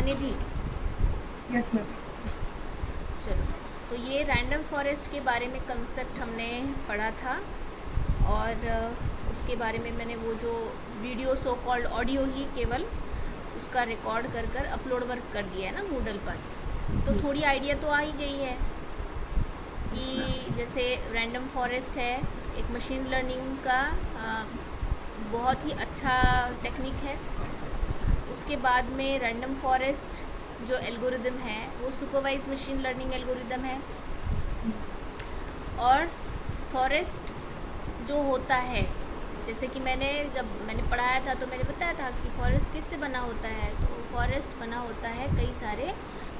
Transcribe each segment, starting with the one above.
आने दी। Yes ma'am. चलो, तो ये रैंडम फॉरेस्ट के बारे में कंसेप्ट हमने पढ़ा था, और उसके बारे में मैंने वो जो वीडियो सो कॉल्ड ऑडियो ही केवल उसका रिकॉर्ड कर कर अपलोड वर्क कर दिया है ना मूडल पर। तो थोड़ी आइडिया तो आ ही गई है यस मैम। कि जैसे रैंडम फॉरेस्ट है, एक मशीन लर्निंग का बहुत ही अच्छा टेक्निक है। उसके बाद में रैंडम फॉरेस्ट जो एल्गोरिदम है वो सुपरवाइज मशीन लर्निंग एल्गोरिदम है। और फॉरेस्ट जो होता है, जैसे कि जब मैंने पढ़ाया था तो मैंने बताया था कि फॉरेस्ट किससे बना होता है। तो फॉरेस्ट बना होता है, कई सारे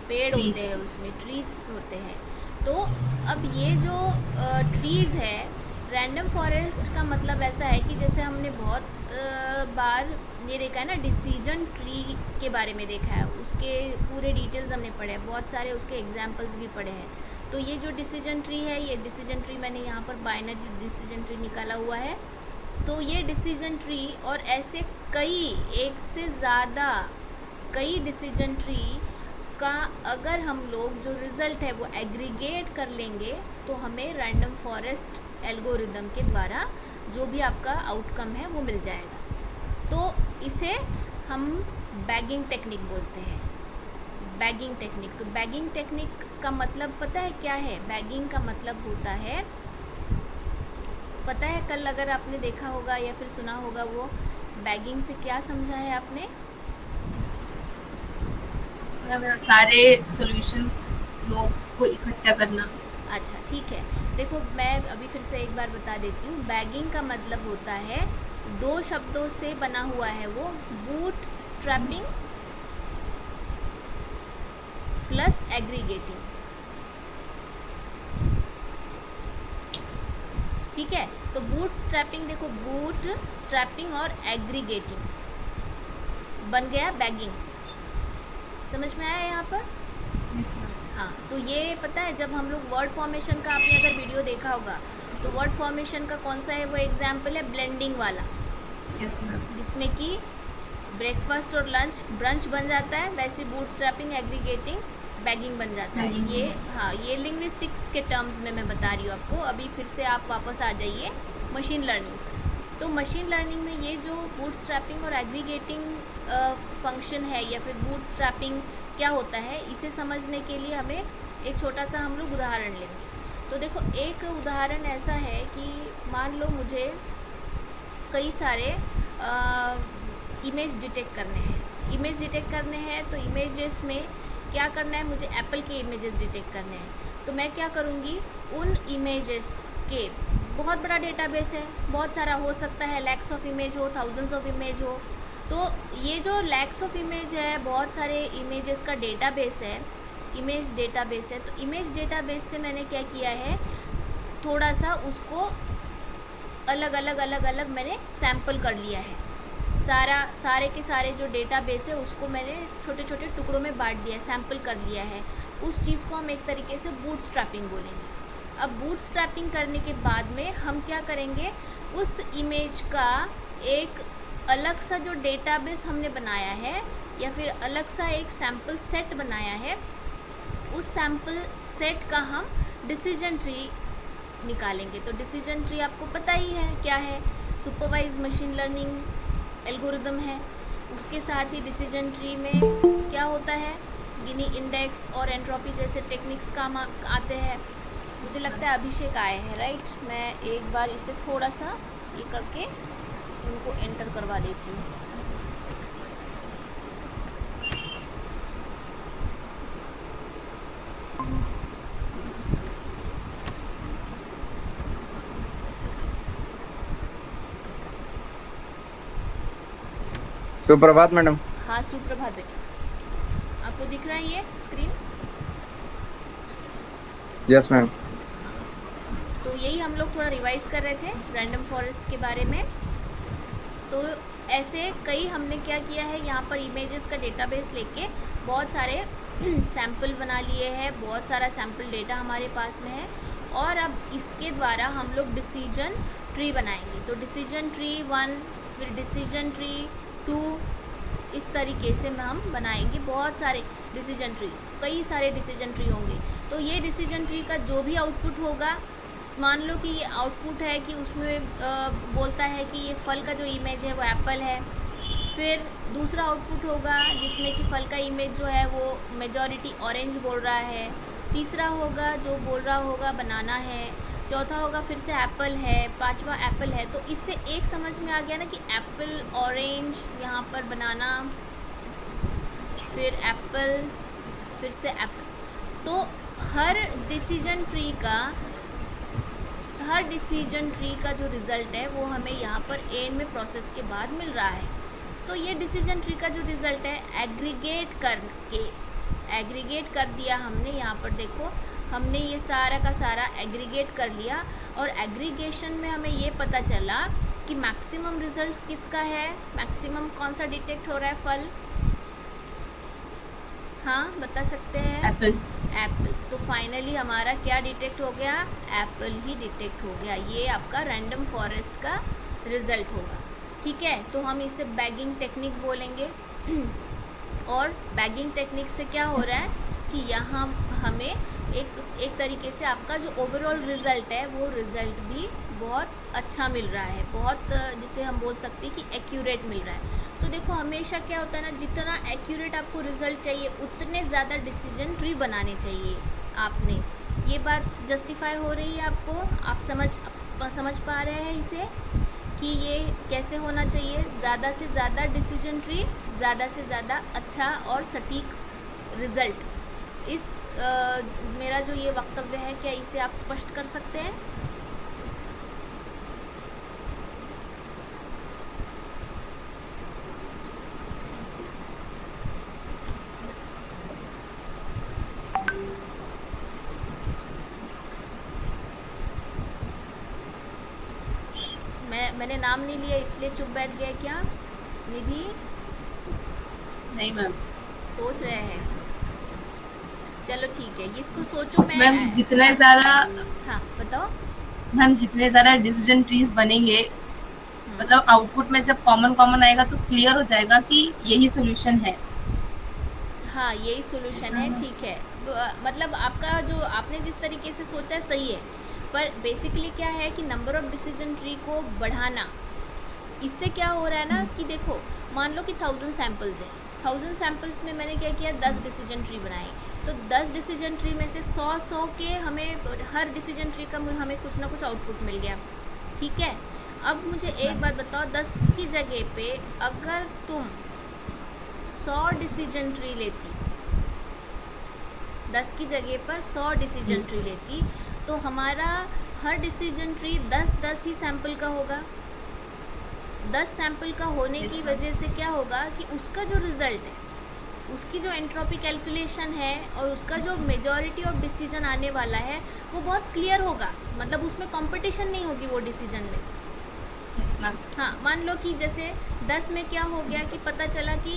पेड़ होते हैं, प्लीज। उसमें ट्रीज होते हैं। तो अब ये जो ट्रीज़ है, रैंडम फॉरेस्ट का मतलब ऐसा है कि जैसे हमने बहुत बार ये देखा है ना, डिसीजन ट्री के बारे में देखा है, उसके पूरे डिटेल्स हमने पढ़े हैं, बहुत सारे उसके एग्जांपल्स भी पढ़े हैं। तो ये जो डिसीजन ट्री है, ये डिसीजन ट्री मैंने यहाँ पर बाइनरी डिसीजन ट्री निकाला हुआ है। तो ये डिसीजन ट्री और ऐसे कई, एक से ज़्यादा कई डिसीजन ट्री का अगर हम लोग जो रिज़ल्ट है वो एग्रीगेट कर लेंगे तो हमें रैंडम फॉरेस्ट एल्गोरिदम के द्वारा जो भी आपका आउटकम है वो मिल जाएगा। तो इसे हम बैगिंग टेक्निक बोलते हैं। बैगिंग टेक्निक, तो बैगिंग टेक्निक का मतलब पता है क्या है? बैगिंग का मतलब होता है, पता है कल अगर आपने देखा होगा या फिर सुना होगा, वो बैगिंग से क्या समझा है आपने? मैम सारे सॉल्यूशंस लोग को इकट्ठा करना। अच्छा ठीक है, देखो मैं अभी फिर से एक बार बता देती हूँ। बैगिंग का मतलब होता है, दो शब्दों से बना हुआ है वो, बूट स्ट्रैपिंग प्लस एग्रीगेटिंग। ठीक है, तो बूट स्ट्रैपिंग, देखो बूट स्ट्रैपिंग और एग्रीगेटिंग बन गया बैगिंग। समझ में आया यहाँ पर? Yes ma'am. हाँ, तो ये पता है जब हम लोग वर्ड फॉर्मेशन का, आपने अगर वीडियो देखा होगा तो वर्ड फॉर्मेशन का कौन सा है वो एग्जाम्पल है, ब्लेंडिंग वाला, यस मैम। जिसमें कि ब्रेकफास्ट और लंच ब्रंच बन जाता है, वैसे बूट स्ट्रैपिंग एग्रीगेटिंग बैगिंग बन जाता है ये। हाँ, ये लिंग्विस्टिक्स के टर्म्स में मैं बता रही हूँ आपको। अभी फिर से आप वापस आ जाइए मशीन लर्निंग पर। तो मशीन लर्निंग में ये जो बूट स्ट्रैपिंग और एग्रीगेटिंग फंक्शन है, या फिर बूट स्ट्रैपिंग क्या होता है, इसे समझने के लिए हमें एक छोटा सा हम लोग उदाहरण लेंगे। तो देखो, एक उदाहरण ऐसा है कि मान लो मुझे कई सारे इमेज डिटेक्ट करने हैं। इमेज डिटेक्ट करने हैं तो इमेजेस में क्या करना है, मुझे एप्पल के इमेजेस डिटेक्ट करने हैं। तो मैं क्या करूँगी, उन इमेजेस के, बहुत बड़ा डेटाबेस है, बहुत सारा हो सकता है, लैक्स ऑफ इमेज हो, थाउजेंड्स ऑफ इमेज हो। तो ये जो लैक्स ऑफ इमेज है, बहुत सारे इमेजेस का डेटाबेस है, इमेज डेटाबेस है। तो इमेज डेटाबेस से मैंने क्या किया है, थोड़ा सा उसको अलग अलग अलग अलग मैंने सैम्पल कर लिया है। सारे के सारे जो डेटाबेस है उसको मैंने छोटे छोटे टुकड़ों में बांट दिया है, सैम्पल कर लिया है। उस चीज़ को हम एक तरीके से बूटस्ट्रैपिंग बोलेंगे। अब बूटस्ट्रैपिंग करने के बाद में हम क्या करेंगे, उस इमेज का एक अलग सा जो डेटाबेस हमने बनाया है, या फिर अलग सा एक सैम्पल सेट बनाया है, उस सैम्पल सेट का हम डिसीजन ट्री निकालेंगे। तो डिसीजन ट्री आपको पता ही है क्या है, सुपरवाइज मशीन लर्निंग एल्गोरिदम है। उसके साथ ही डिसीजन ट्री में क्या होता है, गिनी इंडेक्स और एंट्रोपी जैसे टेक्निक्स काम आते हैं। मुझे लगता है अभिषेक आए हैं, राइट? मैं एक बार इसे थोड़ा सा ये करके उनको एंटर करवा देती हूँ। सुप्रभात मैडम। हाँ, सुप्रभात बेटा, आपको दिख रहा है ये स्क्रीन? Yes ma'am. तो यही हम लोग थोड़ा रिवाइज कर रहे थे रैंडम फॉरेस्ट के बारे में। तो ऐसे कई हमने क्या किया है, यहाँ पर इमेजेस का डेटाबेस लेके बहुत सारे सैम्पल बना लिए हैं, बहुत सारा सैम्पल डेटा हमारे पास में है। और अब इसके द्वारा हम लोग डिसीजन ट्री बनाएंगे। तो डिसीजन ट्री 1, फिर डिसीजन ट्री 2, इस तरीके से हम बनाएंगे बहुत सारे डिसीजन ट्री, कई सारे डिसीजन ट्री होंगे। तो ये डिसीजन ट्री का जो भी आउटपुट होगा, मान लो कि ये आउटपुट है कि उसमें बोलता है कि ये फल का जो इमेज है वो एप्पल है। फिर दूसरा आउटपुट होगा जिसमें कि फल का इमेज जो है वो मेजॉरिटी ऑरेंज बोल रहा है। तीसरा होगा जो बोल रहा होगा बनाना है। चौथा होगा फिर से एप्पल है। पांचवा एप्पल है। तो इससे एक समझ में आ गया ना कि एप्पल, ऑरेंज, यहाँ पर बनाना, फिर एप्पल, फिर से एप्पल। तो हर डिसीजन ट्री का जो रिज़ल्ट है वो हमें यहाँ पर एंड में प्रोसेस के बाद मिल रहा है। तो ये डिसीजन ट्री का जो रिज़ल्ट है एग्रीगेट कर दिया हमने। यहाँ पर देखो, हमने ये सारा का सारा एग्रीगेट कर लिया और एग्रीगेशन में हमें ये पता चला कि मैक्सिमम रिजल्ट किसका है, मैक्सिमम कौन सा डिटेक्ट हो रहा है फल। हाँ, बता सकते हैं? एप्पल। तो फाइनली हमारा क्या डिटेक्ट हो गया? एप्पल ही डिटेक्ट हो गया। ये आपका रैंडम फॉरेस्ट का रिज़ल्ट होगा। ठीक है, तो हम इसे बैगिंग टेक्निक बोलेंगे। और बैगिंग टेक्निक से क्या हो रहा है कि यहाँ हमें एक तरीके से आपका जो ओवरऑल रिज़ल्ट है वो रिज़ल्ट भी बहुत अच्छा मिल रहा है, बहुत, जिसे हम बोल सकते हैं कि एक्यूरेट मिल रहा है। तो देखो, हमेशा क्या होता है ना, जितना एक्यूरेट आपको रिज़ल्ट चाहिए उतने ज़्यादा डिसीजन ट्री बनाने चाहिए आपने। ये बात जस्टिफाई हो रही है आपको? आप समझ पा रहे हैं इसे कि ये कैसे होना चाहिए? ज़्यादा से ज़्यादा डिसीजन ट्री, ज़्यादा से ज़्यादा अच्छा और सटीक रिज़ल्ट। इस मेरा जो ये वक्तव्य है, क्या इसे आप स्पष्ट कर सकते हैं? मैंने नाम नहीं लिया इसलिए चुप बैठ गया क्या निधि? नहीं मैम, सोच रहे हैं। चलो ठीक है, इसको सोचो। मैम जितने ज़्यादा, हाँ बताओ मैम जितने ज़्यादा डिसीजन ट्रीज बनेंगे, मतलब आउटपुट में जब कॉमन आएगा तो क्लियर हो जाएगा कि यही सोल्यूशन है। हाँ, यही सोल्यूशन है। ठीक है, मतलब आपका जो आपने जिस तरीके से सोचा है सही है, पर बेसिकली क्या है कि नंबर ऑफ डिसीजन ट्री को बढ़ाना, इससे क्या हो रहा है ना कि देखो, मान लो कि 1000 सैम्पल्स है। 1000 सैम्पल्स में मैंने क्या किया, 10 डिसीजन ट्री बनाए। तो 10 डिसीजन ट्री में से 100 के हमें, हर डिसीजन ट्री का हमें कुछ ना कुछ आउटपुट मिल गया। ठीक है, अब मुझे एक बात बताओ, 10 की जगह पे अगर तुम 100 डिसीजन ट्री लेती, 10 की जगह पर 100 डिसीजन ट्री लेती, तो हमारा हर डिसीजन ट्री 10-10 ही सैंपल का होगा। 10 सैंपल का होने की वजह से क्या होगा कि उसका जो रिज़ल्ट है, उसकी जो एंट्रोपी कैलकुलेशन है और उसका जो मेजॉरिटी ऑफ डिसीजन आने वाला है वो बहुत क्लियर होगा। मतलब उसमें कंपटीशन नहीं होगी वो डिसीजन में। Yes ma'am. हाँ, मान लो कि जैसे 10 में क्या हो गया कि पता चला कि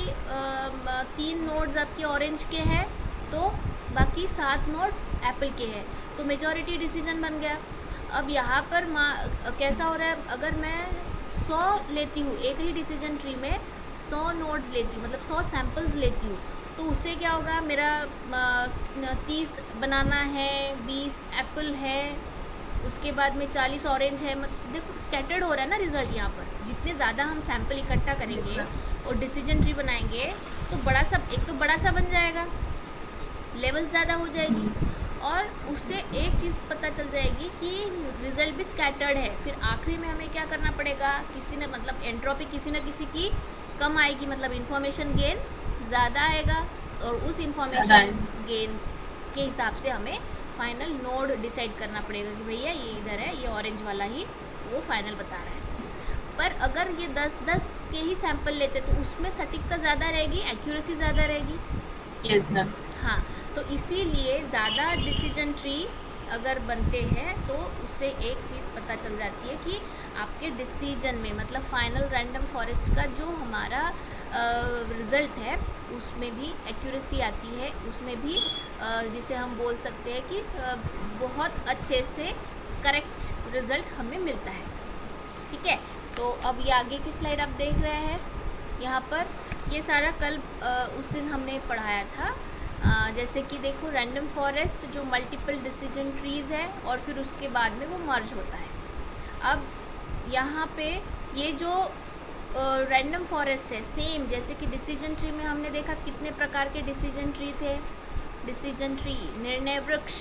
3 नोड्स आपके ऑरेंज के हैं, तो बाकी 7 नोड एप्पल के हैं, तो मेजॉरिटी डिसीजन बन गया। अब यहाँ पर कैसा हो रहा है, अगर मैं 100 लेती हूँ, एक ही डिसीजन ट्री में 100 नोड्स लेती हूँ, मतलब 100 सैम्पल्स लेती हूँ, तो उससे क्या होगा, मेरा 30 बनाना है, 20 एप्पल है, उसके बाद में 40 ऑरेंज है। देखो स्कैटर्ड हो रहा है ना रिजल्ट यहाँ पर। जितने ज़्यादा हम सैंपल इकट्ठा करेंगे और डिसीजन ट्री बनाएंगे तो बड़ा सा, एक तो बड़ा सा बन जाएगा, लेवल ज़्यादा हो जाएगी, और उससे एक चीज़ पता चल जाएगी कि रिज़ल्ट भी स्कैटर्ड है। फिर आखिरी में हमें क्या करना पड़ेगा, किसी ने, मतलब एंट्रोपी किसी न किसी की कम आएगी, मतलब इन्फॉर्मेशन गेन ज़्यादा आएगा, और उस इन्फॉर्मेशन गेन के हिसाब से हमें फाइनल नोड डिसाइड करना पड़ेगा कि भैया ये इधर है, ये ऑरेंज वाला ही वो फाइनल बता रहा है। पर अगर ये 10-10 के ही सैंपल लेते तो उसमें सटीकता ज़्यादा रहेगी, एक्यूरेसी ज़्यादा रहेगी। Yes ma'am. हाँ, तो इसीलिए ज़्यादा डिसीजन ट्री अगर बनते हैं तो उससे एक चीज़ पता चल जाती है कि आपके डिसीजन में, मतलब फाइनल रैंडम फॉरेस्ट का जो हमारा रिज़ल्ट है उसमें भी एक्यूरेसी आती है, उसमें भी जिसे हम बोल सकते हैं कि बहुत अच्छे से करेक्ट रिज़ल्ट हमें मिलता है। ठीक है, तो अब ये आगे की स्लाइड आप देख रहे हैं यहाँ पर, ये सारा कल उस दिन हमने पढ़ाया था। जैसे कि देखो रैंडम फॉरेस्ट जो मल्टीपल डिसीजन ट्रीज़ है और फिर उसके बाद में वो मर्ज होता है। अब यहाँ पे ये जो रैंडम फॉरेस्ट है सेम जैसे कि डिसीजन ट्री में हमने देखा कितने प्रकार के डिसीजन ट्री थे। डिसीजन ट्री, निर्णय वृक्ष,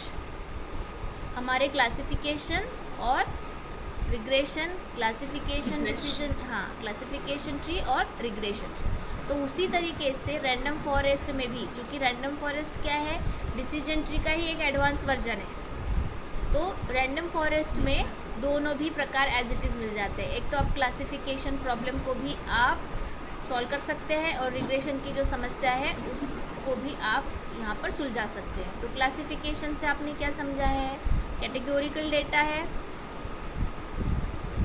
हमारे क्लासिफिकेशन और रिग्रेशन, क्लासिफिकेशन डिसीजन, हाँ क्लासिफिकेशन ट्री और रिग्रेशन। तो उसी तरीके से रैंडम फॉरेस्ट में भी, चूँकि रैंडम फॉरेस्ट क्या है, डिसीजन ट्री का ही एक एडवांस वर्जन है। तो रैंडम फॉरेस्ट में दोनों भी प्रकार एज इट इज़ मिल जाते हैं। एक तो आप क्लासिफिकेशन प्रॉब्लम को भी आप सॉल्व कर सकते हैं और रिग्रेशन की जो समस्या है उसको भी आप यहाँ पर सुलझा सकते हैं। तो क्लासिफिकेशन से आपने क्या समझा है, कैटेगोरिकल डेटा है,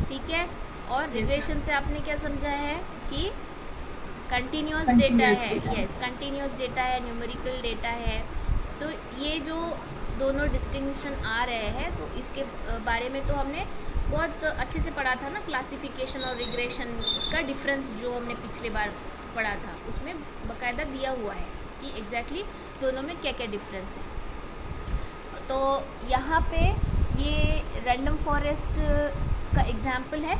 ठीक है। और रिग्रेशन से आपने क्या समझा है कि कंटिन्यूस डेटा है, यस कंटिन्यूस डेटा है, न्यूमेरिकल डेटा है। तो ये जो दोनों डिस्टिंक्शन आ रहे हैं तो इसके बारे में तो हमने बहुत अच्छे से पढ़ा था ना। क्लासिफिकेशन और रिग्रेशन का डिफरेंस जो हमने पिछले बार पढ़ा था उसमें बाकायदा दिया हुआ है कि एग्जैक्टली दोनों में क्या क्या डिफरेंस है। तो यहाँ पे ये रैंडम फॉरेस्ट का एग्जाम्पल है।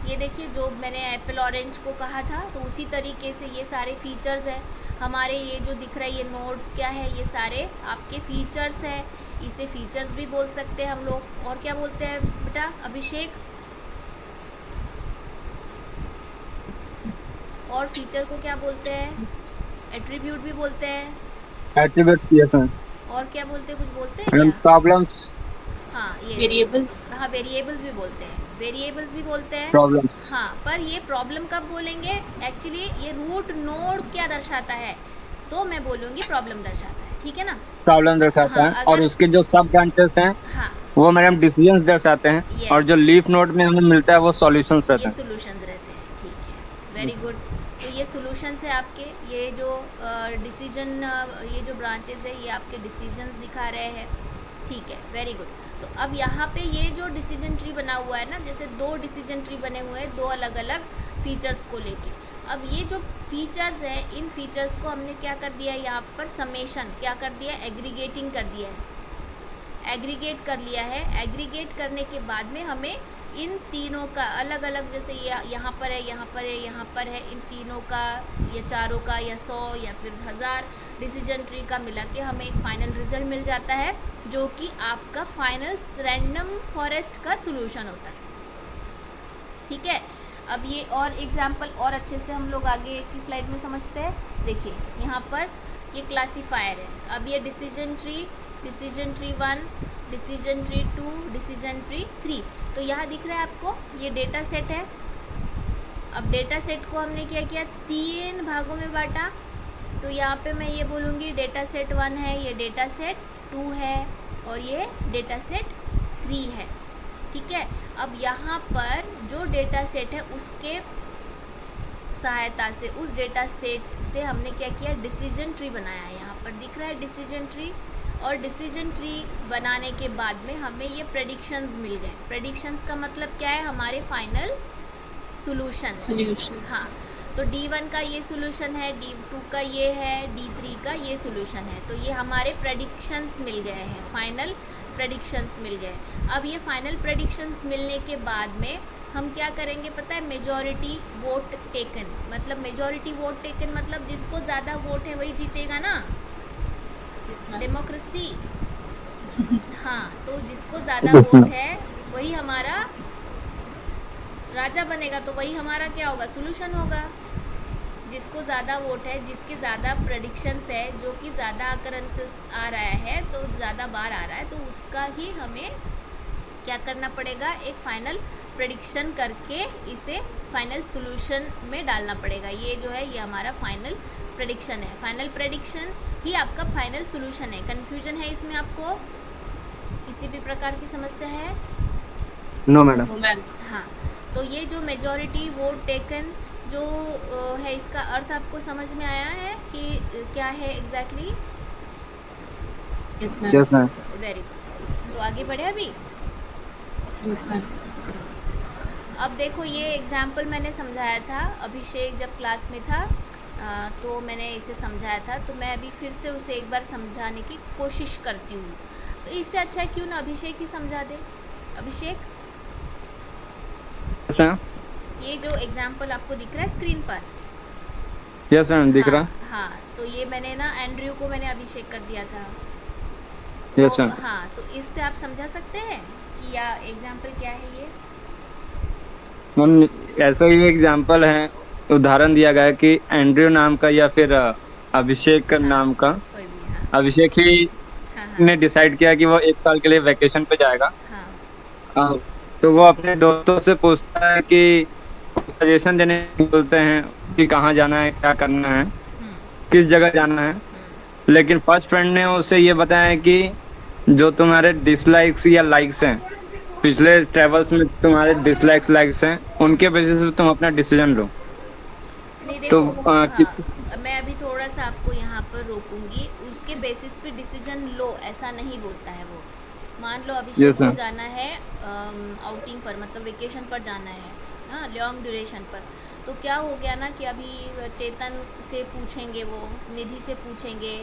ये देखिए जो मैंने एप्पल ऑरेंज को कहा था तो उसी तरीके से ये सारे फीचर्स है हमारे। ये जो दिख रहा है ये नोड्स क्या है, ये सारे आपके फीचर्स है। इसे फीचर्स भी बोल सकते हैं हम लोग। और क्या बोलते हैं बेटा अभिषेक? और फीचर को क्या बोलते हैं? एट्रीब्यूट भी बोलते हैं। Attribute, yes ma'am. और क्या बोलते हैं, कुछ बोलते हैं मैम क्या? प्रॉब्लम्स, हाँ ये वेरिएबल्स, हाँ वेरिएबल्स भी बोलते हैं, वेरिएबल्स भी बोलते हैं। प्रॉब्लम्स। हाँ पर ये प्रॉब्लम कब बोलेंगे? एक्चुअली ये रूट नोड क्या दर्शाता है तो मैं बोलूँगी प्रॉब्लम दर्शाता है, ठीक है ना। प्रॉब्लम दर्शाता हाँ, है और अगर- उसके जो सब ब्रांचेस हैं हाँ वो मैडम डिसीजंस दर्शाते हैं। Yes. और जो लीफ नोड में हमें मिलता है वो सॉल्यूशंस रहते ये हैं। सॉल्यूशंस रहते हैं, ठीक है, वेरी गुड। तो ये सॉल्यूशंस है आपके। ये जो डिसीजन ये जो ब्रांचेस है ये आपके डिसीजंस दिखा रहे हैं, ठीक है, वेरी गुड। तो अब यहाँ पे ये जो डिसीजन ट्री बना हुआ है ना, जैसे दो डिसीजन ट्री बने हुए हैं दो अलग अलग फीचर्स को लेके। अब ये जो फीचर्स है इन फीचर्स को हमने क्या कर दिया, यहाँ पर समेशन क्या कर दिया, एग्रीगेटिंग कर दिया है, एग्रीगेट कर लिया है। एग्रीगेट करने के बाद में हमें इन तीनों का अलग अलग, जैसे ये यहाँ पर है, यहाँ पर है, यहाँ पर है, इन तीनों का या चारों का या 100 या फिर 1000 डिसीजन ट्री का मिला के हमें एक फाइनल रिजल्ट मिल जाता है जो कि आपका फाइनल रैंडम फॉरेस्ट का सॉल्यूशन होता है, ठीक है। अब ये और एग्जांपल और अच्छे से हम लोग आगे की स्लाइड में समझते हैं। देखिए यहाँ पर ये क्लासीफायर है। अब ये decision tree 1, decision tree 2, decision tree 3। तो यहाँ दिख रहा है आपको ये डेटा सेट है। अब डेटा सेट को हमने क्या किया, 3 भागों में बांटा। तो यहाँ पे मैं ये बोलूँगी डेटा सेट 1 है, ये डेटा सेट 2 है और ये डेटा सेट 3 है, ठीक है। अब यहाँ पर जो डेटा सेट है उसके सहायता से, उस डेटा सेट से हमने क्या किया, डिसीजन ट्री बनाया है। यहाँ पर दिख रहा है डिसीजन ट्री। और डिसीजन ट्री बनाने के बाद में हमें ये प्रेडिक्शंस मिल गए। प्रेडिक्शंस का मतलब क्या है, हमारे फाइनल सॉल्यूशन। हाँ, तो D1 का ये सॉल्यूशन है, D2 का ये है, D3 का ये सॉल्यूशन है। तो ये हमारे प्रेडिक्शंस मिल गए हैं, फाइनल प्रेडिक्शंस मिल गए। अब ये फाइनल प्रेडिक्शंस मिलने के बाद में हम क्या करेंगे पता है, मेजॉरिटी वोट टेकन। मतलब मेजॉरिटी वोट टेकन मतलब जिसको ज़्यादा वोट है वही जीतेगा ना, डेमोक्रेसी। हाँ, तो जिसको ज़्यादा वोट है वही हमारा राजा बनेगा, तो वही हमारा क्या होगा, सॉल्यूशन होगा। जिसको ज़्यादा वोट है, जिसके ज़्यादा प्रेडिक्शंस है, जो कि ज़्यादा अकरेंसेस आ रहा है, तो ज़्यादा बार आ रहा है, तो उसका ही हमें क्या करना पड़ेगा, एक फाइनल प्रेडिक्शन करके इसे फाइनल सॉल्यूशन में डालना पड़ेगा। ये जो है ये हमारा फाइनल प्रेडिक्शन है। फाइनल प्रेडिक्शन ही आपका फाइनल सॉल्यूशन है। कन्फ्यूजन है इसमें आपको, किसी भी प्रकार की समस्या है? No madam. हाँ, तो ये जो मेजॉरिटी वोट टेकन जो है इसका अर्थ आपको समझ में आया है कि क्या है exactly? Yes ma'am. Very good. तो आगे बढ़े अभी। Yes ma'am. अब देखो ये एग्जाम्पल मैंने समझाया था, अभिषेक जब क्लास में था तो मैंने इसे समझाया था, तो मैं अभी फिर से उसे एक बार समझाने की कोशिश करती हूँ। तो इससे अच्छा है क्यों ना अभिषेक ही समझा दे। अभिषेक, यस मैम। ये जो एग्जाम्पल आपको दिख रहा है स्क्रीन पर, यस मैम, दिख हाँ रहा। हाँ, तो ये मैंने ना एंड्रयू को मैंने अभिषेक कर दिया था। यस तो मैम। हाँ, तो इससे आप समझा सकते हैं कि या एग्जाम्पल क्या है ये। मैम ऐसा ही एग्जाम्पल है, उदाहरण दिया गया है कि एंड्रयू नाम का या फिर अभिषेक का हाँ, नाम का, कोई भी, हाँ अभिषेक ही हाँ हाँ ने डिसाइड किया कि वो 1 साल के लिए वैकेशन पे जाएगा। हाँ हाँ, तो वो अपने दोस्तों से पूछता है कि सजेशन देने बोलते हैं कि कहाँ जाना है, क्या करना है, हम्म, किस जगह जाना है। लेकिन फर्स्ट फ्रेंड ने उसे ये बताया कि जो तुम्हारे डिसलाइक्स या लाइक्स हैं, पिछले ट्रेवल्स में तुम्हारे डिसलाइक्स लाइक्स हैं, उनके बेसिस पे तुम अपना डिसीजन लो। नहीं तो देखो, किस। हाँ, मैं अभी थोड़ा सा आपको यहाँ पर रोकूंगी। उसके बेसिस पे डिसीजन लो ऐसा नहीं बोलता है वो। मान लो अभिषेक यस को मैम। जाना है आउटिंग पर, मतलब वेकेशन पर जाना है, हाँ, लॉन्ग ड्यूरेशन पर। तो क्या हो गया ना कि अभी चेतन से पूछेंगे, वो निधि से पूछेंगे,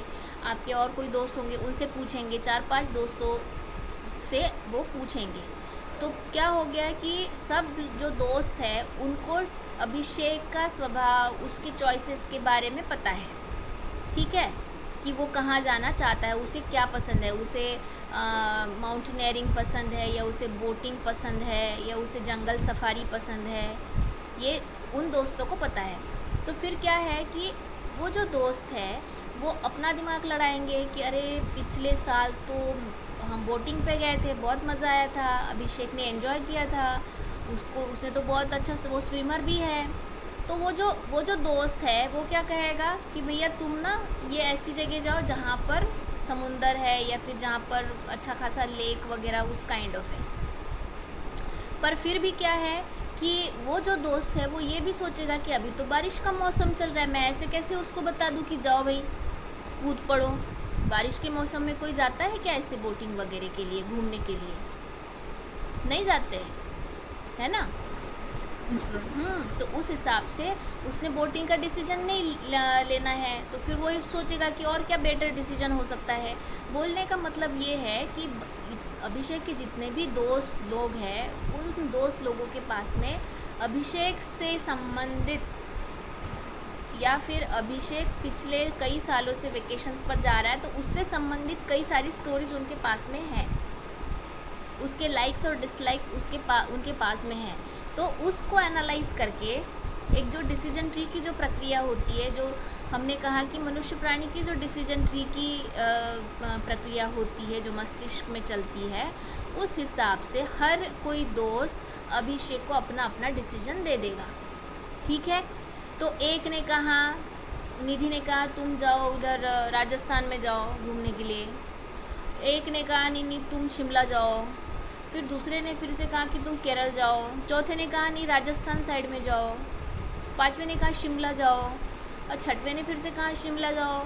आपके और कोई दोस्त होंगे उनसे पूछेंगे, 4-5 दोस्तों से वो पूछेंगे। तो क्या हो गया कि सब जो दोस्त है उनको अभिषेक का स्वभाव, उसके चॉइसेस के बारे में पता है, ठीक है, कि वो कहाँ जाना चाहता है, उसे क्या पसंद है, उसे माउंटेनियरिंग पसंद है या उसे बोटिंग पसंद है या उसे जंगल सफारी पसंद है, ये उन दोस्तों को पता है। तो फिर क्या है कि वो जो दोस्त है वो अपना दिमाग लड़ाएंगे कि अरे पिछले साल तो हम बोटिंग पे गए थे, बहुत मज़ा आया था, अभिषेक ने एंजॉय किया था, उसको उसने तो बहुत अच्छा से, वो स्विमर भी है। तो वो जो दोस्त है वो क्या कहेगा कि भैया तुम ना ये ऐसी जगह जाओ जहाँ पर समुंदर है या फिर जहाँ पर अच्छा खासा लेक वगैरह उस काइंड ऑफ है। पर फिर भी क्या है कि वो जो दोस्त है वो ये भी सोचेगा कि अभी तो बारिश का मौसम चल रहा है, मैं ऐसे कैसे उसको बता दूं कि जाओ भाई कूद पड़ो। बारिश के मौसम में कोई जाता है क्या ऐसे बोटिंग वगैरह के लिए, घूमने के लिए? नहीं जाते हैं, है ना। तो उस हिसाब से उसने बोटिंग का डिसीजन नहीं लेना है, तो फिर वो सोचेगा कि और क्या बेटर डिसीजन हो सकता है। बोलने का मतलब ये है कि अभिषेक के जितने भी दोस्त लोग हैं उन दोस्त लोगों के पास में अभिषेक से संबंधित या फिर अभिषेक पिछले कई सालों से वेकेशंस पर जा रहा है तो उससे संबंधित कई सारी स्टोरीज उनके पास में है, उसके लाइक्स और डिसलाइक्स उनके पास में है। तो उसको एनालाइज करके एक जो डिसीजन ट्री की जो प्रक्रिया होती है, जो हमने कहा कि मनुष्य प्राणी की जो डिसीजन ट्री की प्रक्रिया होती है जो मस्तिष्क में चलती है, उस हिसाब से हर कोई दोस्त अभिषेक को अपना अपना डिसीजन दे देगा, ठीक है। तो एक ने कहा, निधि ने कहा तुम जाओ उधर राजस्थान में जाओ घूमने के लिए, एक ने कहा नहीं तुम शिमला जाओ, फिर दूसरे ने फिर से कहा कि तुम केरल जाओ, चौथे ने कहा नहीं राजस्थान साइड में जाओ, पांचवें ने कहा शिमला जाओ, और छठवें ने फिर से कहा शिमला जाओ,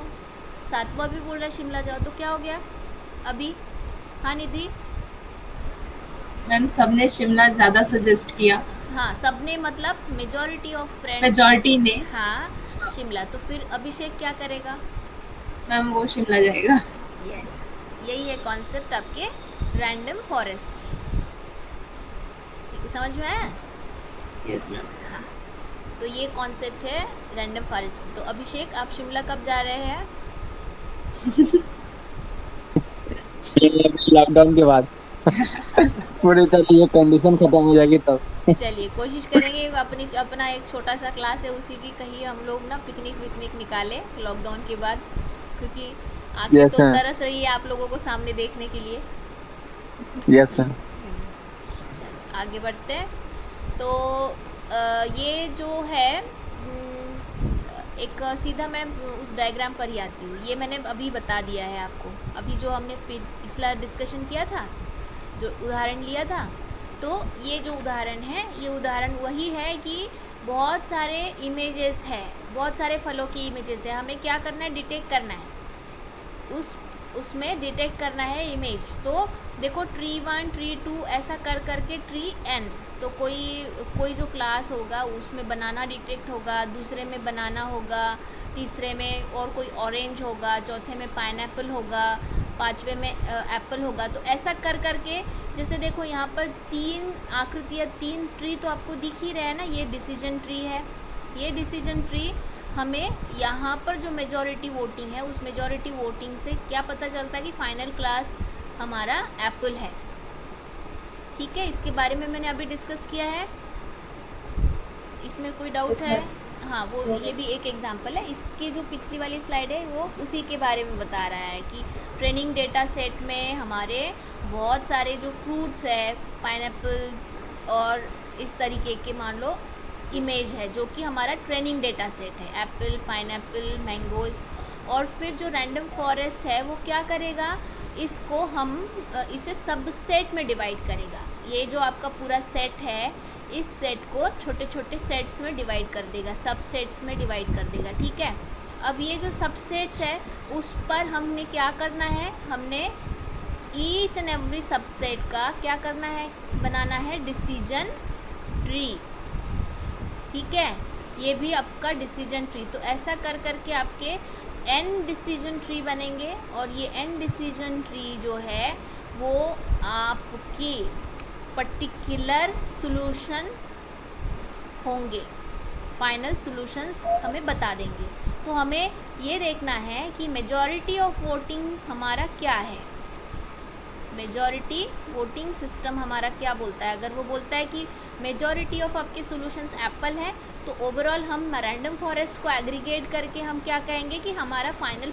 सातवां भी बोल रहा है शिमला जाओ। तो क्या हो गया अभी? हाँ निधि? मैम सबने शिमला ज़्यादा सजेस्ट किया, हाँ, सबने मतलब मेजॉरिटी ऑफ फ्रेंड्स, मेजॉरिटी ने। हाँ, शिमला। तो फिर अभिषेक क्या करेगा? मैम वो शिमला जाएगा। यस, यही है कॉन्सेप्ट आपके रैंडम फॉरेस्ट की, ठीक है, समझ में आया? Yes ma'am. हाँ, तो ये कॉन्सेप्ट है रैंडम फॉरेस्ट की। तो अभिषेक आप शिमला कब जा रहे हैं? लॉकडाउन के बाद पूरी तरह ये कंडीशन खत्म हो जाएगी तब। चलिए कोशिश करेंगे अपना एक छोटा सा क्लास है उसी की कहीं हम लोग ना पिकनिक निकालें लॉकडाउन के बाद, क्योंकि आगे यस तो मैम। तरस रही है आप लोगों को सामने देखने के लिए। Yes ma'am. चल आगे बढ़ते हैं। तो ये जो है एक सीधा मैं उस डायग्राम पर ही आती हूँ। ये मैंने अभी बता दिया है आपको, अभी जो हमने पिछला डिस्कशन किया था, जो उदाहरण लिया था, तो ये जो उदाहरण है ये उदाहरण वही है कि बहुत सारे इमेजेस है, बहुत सारे फलों की इमेजेस है, हमें क्या करना है, डिटेक्ट करना है, उसमें डिटेक्ट करना है इमेज। तो देखो ट्री 1 ट्री 2 ऐसा कर करके ट्री n, तो कोई जो क्लास होगा उसमें बनाना डिटेक्ट होगा, दूसरे में बनाना होगा, तीसरे में और कोई ऑरेंज होगा, चौथे में पाइनएप्पल होगा, पांचवे में एप्पल होगा। तो ऐसा कर करके, जैसे देखो यहाँ पर 3 आकृतियाँ, 3 ट्री तो आपको दिख ही रहे हैं ना, ये डिसीजन ट्री है। ये डिसीजन ट्री हमें यहाँ पर जो मेजॉरिटी वोटिंग है, उस मेजॉरिटी वोटिंग से क्या पता चलता है कि फाइनल क्लास हमारा एप्पल है। ठीक है, इसके बारे में मैंने अभी डिस्कस किया है। इसमें कोई डाउट है? हाँ, वो ये भी एक एग्जांपल है। इसकी जो पिछली वाली स्लाइड है वो उसी के बारे में बता रहा है कि ट्रेनिंग डेटा सेट में हमारे बहुत सारे जो फ्रूट्स है, पाइनएप्पल्स और इस तरीके के मान लो इमेज है, जो कि हमारा ट्रेनिंग डेटा सेट है, एप्पल, पाइनएप्पल, मैंगोज़। और फिर जो रैंडम फॉरेस्ट है वो क्या करेगा, इसको हम इसे सबसेट में डिवाइड करेगा। ये जो आपका पूरा सेट है, इस सेट को छोटे छोटे सेट्स में डिवाइड कर देगा, सब सेट्स में डिवाइड कर देगा। ठीक है, अब ये जो सब सेट्स है उस पर हमने क्या करना है, हमने ईच एंड एवरी सबसेट का क्या करना है, बनाना है डिसीजन ट्री। ठीक है, ये भी आपका डिसीजन ट्री। तो ऐसा कर करके आपके n डिसीजन ट्री बनेंगे, और ये n डिसीजन ट्री जो है वो आपकी पर्टिकुलर सॉल्यूशन होंगे, फाइनल सॉल्यूशंस हमें बता देंगे। तो हमें ये देखना है कि मेजॉरिटी ऑफ वोटिंग हमारा क्या है, मेजॉरिटी वोटिंग सिस्टम हमारा क्या बोलता है। अगर वो बोलता है कि मेजॉरिटी ऑफ आपके सॉल्यूशंस एप्पल है, तो ओवरऑल हम रैंडम फॉरेस्ट को एग्रीगेट करके हम क्या कहेंगे कि हमारा फाइनल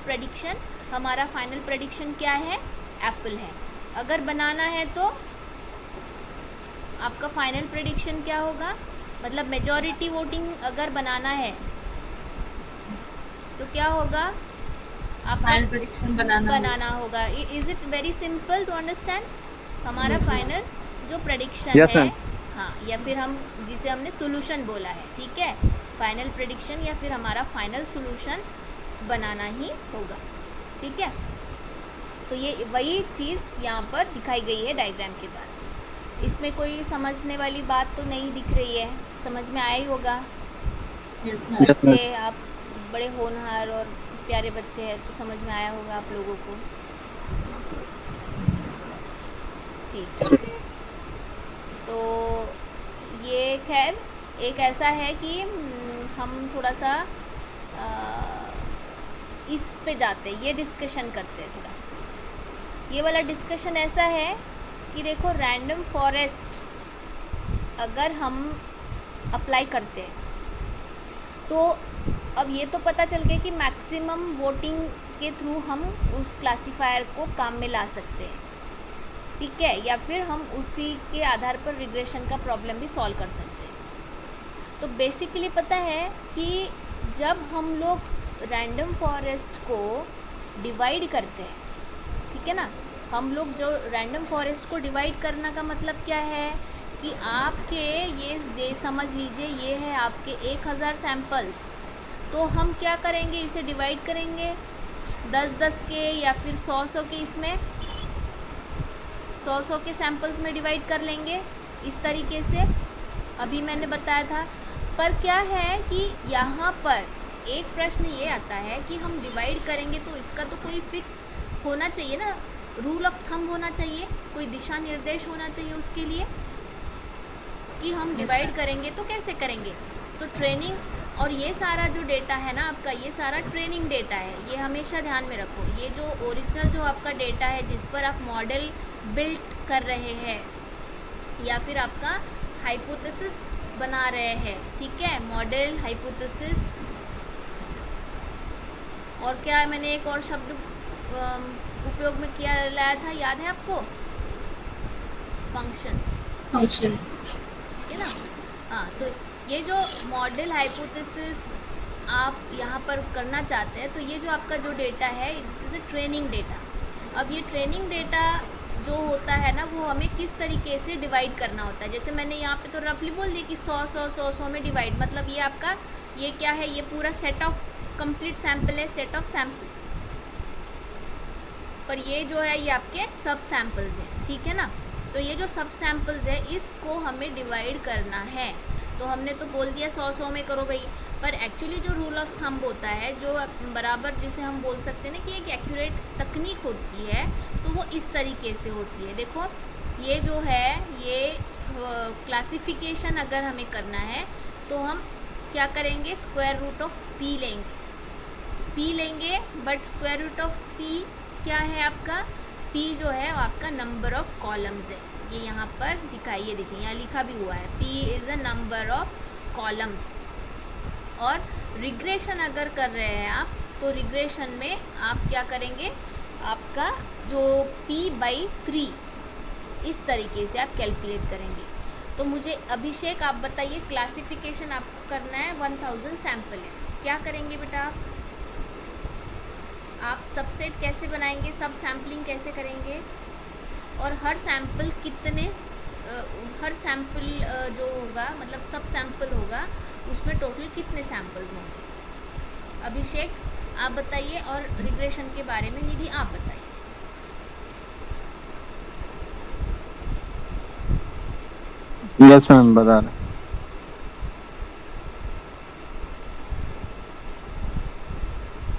प्रेडिक्शन क्या है, एप्पल है। अगर बनाना है तो आपका फाइनल प्रेडिक्शन क्या होगा, मतलब मेजॉरिटी वोटिंग अगर बनाना है तो क्या होगा, आपका फाइनल प्रेडिक्शन बनाना होगा। Is it very simple to understand? हमारा Yes, ma'am. फाइनल जो प्रेडिक्शन Yes, है, ma'am. हाँ, या फिर हम जिसे हमने सोल्यूशन बोला है, ठीक है, फाइनल प्रेडिक्शन या फिर हमारा फाइनल सोल्यूशन बनाना ही होगा। ठीक है, तो ये वही चीज़ यहाँ पर दिखाई गई है डायग्राम के द्वारा। इसमें कोई समझने वाली बात तो नहीं दिख रही है, समझ में आया ही होगा। Yes, ma'am. Yes, ma'am. बच्चे आप बड़े होनहार और प्यारे बच्चे हैं, तो समझ में आया होगा आप लोगों को। ठीक है, तो ये खैर एक ऐसा है कि हम थोड़ा सा इस पे जाते हैं, ये डिस्कशन करते हैं थोड़ा। ये वाला डिस्कशन ऐसा है कि देखो, रैंडम फॉरेस्ट अगर हम अप्लाई करते हैं तो अब ये तो पता चल गया कि मैक्सिमम वोटिंग के थ्रू हम उस क्लासिफायर को काम में ला सकते हैं। ठीक है, या फिर हम उसी के आधार पर रिग्रेशन का प्रॉब्लम भी सॉल्व कर सकते हैं। तो बेसिकली पता है कि जब हम लोग रैंडम फॉरेस्ट को डिवाइड करते हैं, ठीक है ना, हम लोग जो रैंडम फॉरेस्ट को डिवाइड करना का मतलब क्या है कि आपके ये समझ लीजिए, ये है आपके 1000 सैम्पल्स। तो हम क्या करेंगे, इसे डिवाइड करेंगे 10-10 के या फिर 100-100 के, इसमें 100-100 के सैम्पल्स में डिवाइड कर लेंगे इस तरीके से, अभी मैंने बताया था। पर क्या है कि यहाँ पर एक प्रश्न ये आता है कि हम डिवाइड करेंगे तो इसका तो कोई फिक्स होना चाहिए ना, रूल ऑफ थंब होना चाहिए, कोई दिशा निर्देश होना चाहिए उसके लिए कि हम डिवाइड करेंगे तो कैसे करेंगे। तो ट्रेनिंग और ये सारा जो डेटा है ना आपका, ये सारा ट्रेनिंग डेटा है, ये हमेशा ध्यान में रखो। ये जो ओरिजिनल जो आपका डेटा है जिस पर आप मॉडल बिल्ड कर रहे हैं या फिर आपका हाइपोथेसिस बना रहे हैं, ठीक है, मॉडल, हाइपोथेसिस, और क्या मैंने एक और शब्द उपयोग में किया लाया था, याद है आपको? फंक्शन है ना। हाँ, तो ये जो मॉडल, हाइपोथेसिस आप यहाँ पर करना चाहते हैं, तो ये जो आपका जो डेटा है, दिस इज ट्रेनिंग डेटा। अब ये ट्रेनिंग डेटा जो होता है ना, वो हमें किस तरीके से डिवाइड करना होता है। जैसे मैंने यहाँ पे तो रफली बोल दिया कि 100-100-100 में डिवाइड, मतलब ये आपका ये क्या है, ये पूरा सेट ऑफ कंप्लीट सैम्पल है, सेट ऑफ सैम्पल्स, पर ये जो है ये आपके सब सैम्पल्स हैं, ठीक है ना। तो ये जो सब सैम्पल्स है इसको हमें डिवाइड करना है। तो हमने तो बोल दिया 100-100 में करो भाई, पर एक्चुअली जो रूल ऑफ थंब होता है, जो बराबर जिसे हम बोल सकते हैं ना कि एक एक्यूरेट तकनीक होती है, तो वो इस तरीके से होती है। देखो ये जो है, ये क्लासिफिकेशन अगर हमें करना है तो हम क्या करेंगे, स्क्वायर रूट ऑफ पी लेंगे, but square root of P क्या है आपका, पी जो है वो आपका नंबर ऑफ कॉलम्स है। ये यहाँ पर दिखाइए, देखिए यहाँ लिखा भी हुआ है, P is a number of columns. और रिग्रेशन अगर कर रहे हैं आप, तो रिग्रेशन में आप क्या करेंगे, आपका जो p/3 इस तरीके से आप कैलकुलेट करेंगे। तो मुझे अभिषेक आप बताइए, क्लासिफिकेशन आपको करना है, 1000 सैम्पल है, क्या करेंगे बेटा आप सबसेट कैसे बनाएंगे, सब सैम्पलिंग कैसे करेंगे, और हर सैम्पल कितने, हर सैम्पल जो होगा मतलब सब सैम्पल होगा उसमें टोटल कितने सैम्पल्स होंगे। अभिषेक आप बताइए, और रिग्रेशन के बारे में निधि आप बताइए। यस मैम, बता रहे।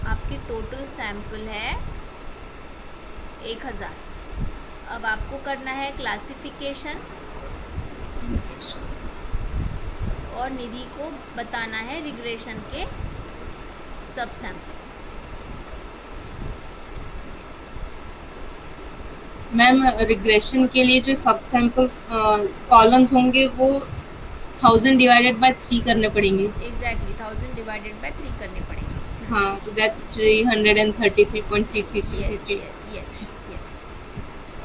आपकी टोटल सैम्पल है 1000। अब आपको करना है क्लासिफिकेशन, और निधि को बताना है रिग्रेशन के सब सैम्पल्स। मैम रिग्रेशन के लिए जो सब सैंपल कॉलम्स होंगे वो 1000 डिवाइडेड बाय 3 करने पड़ेंगे। एग्जैक्टली 1000 डिवाइडेड बाय 3 करने पड़ेंगे। हाँ, तो दैट्स 333.333333। Yes yes.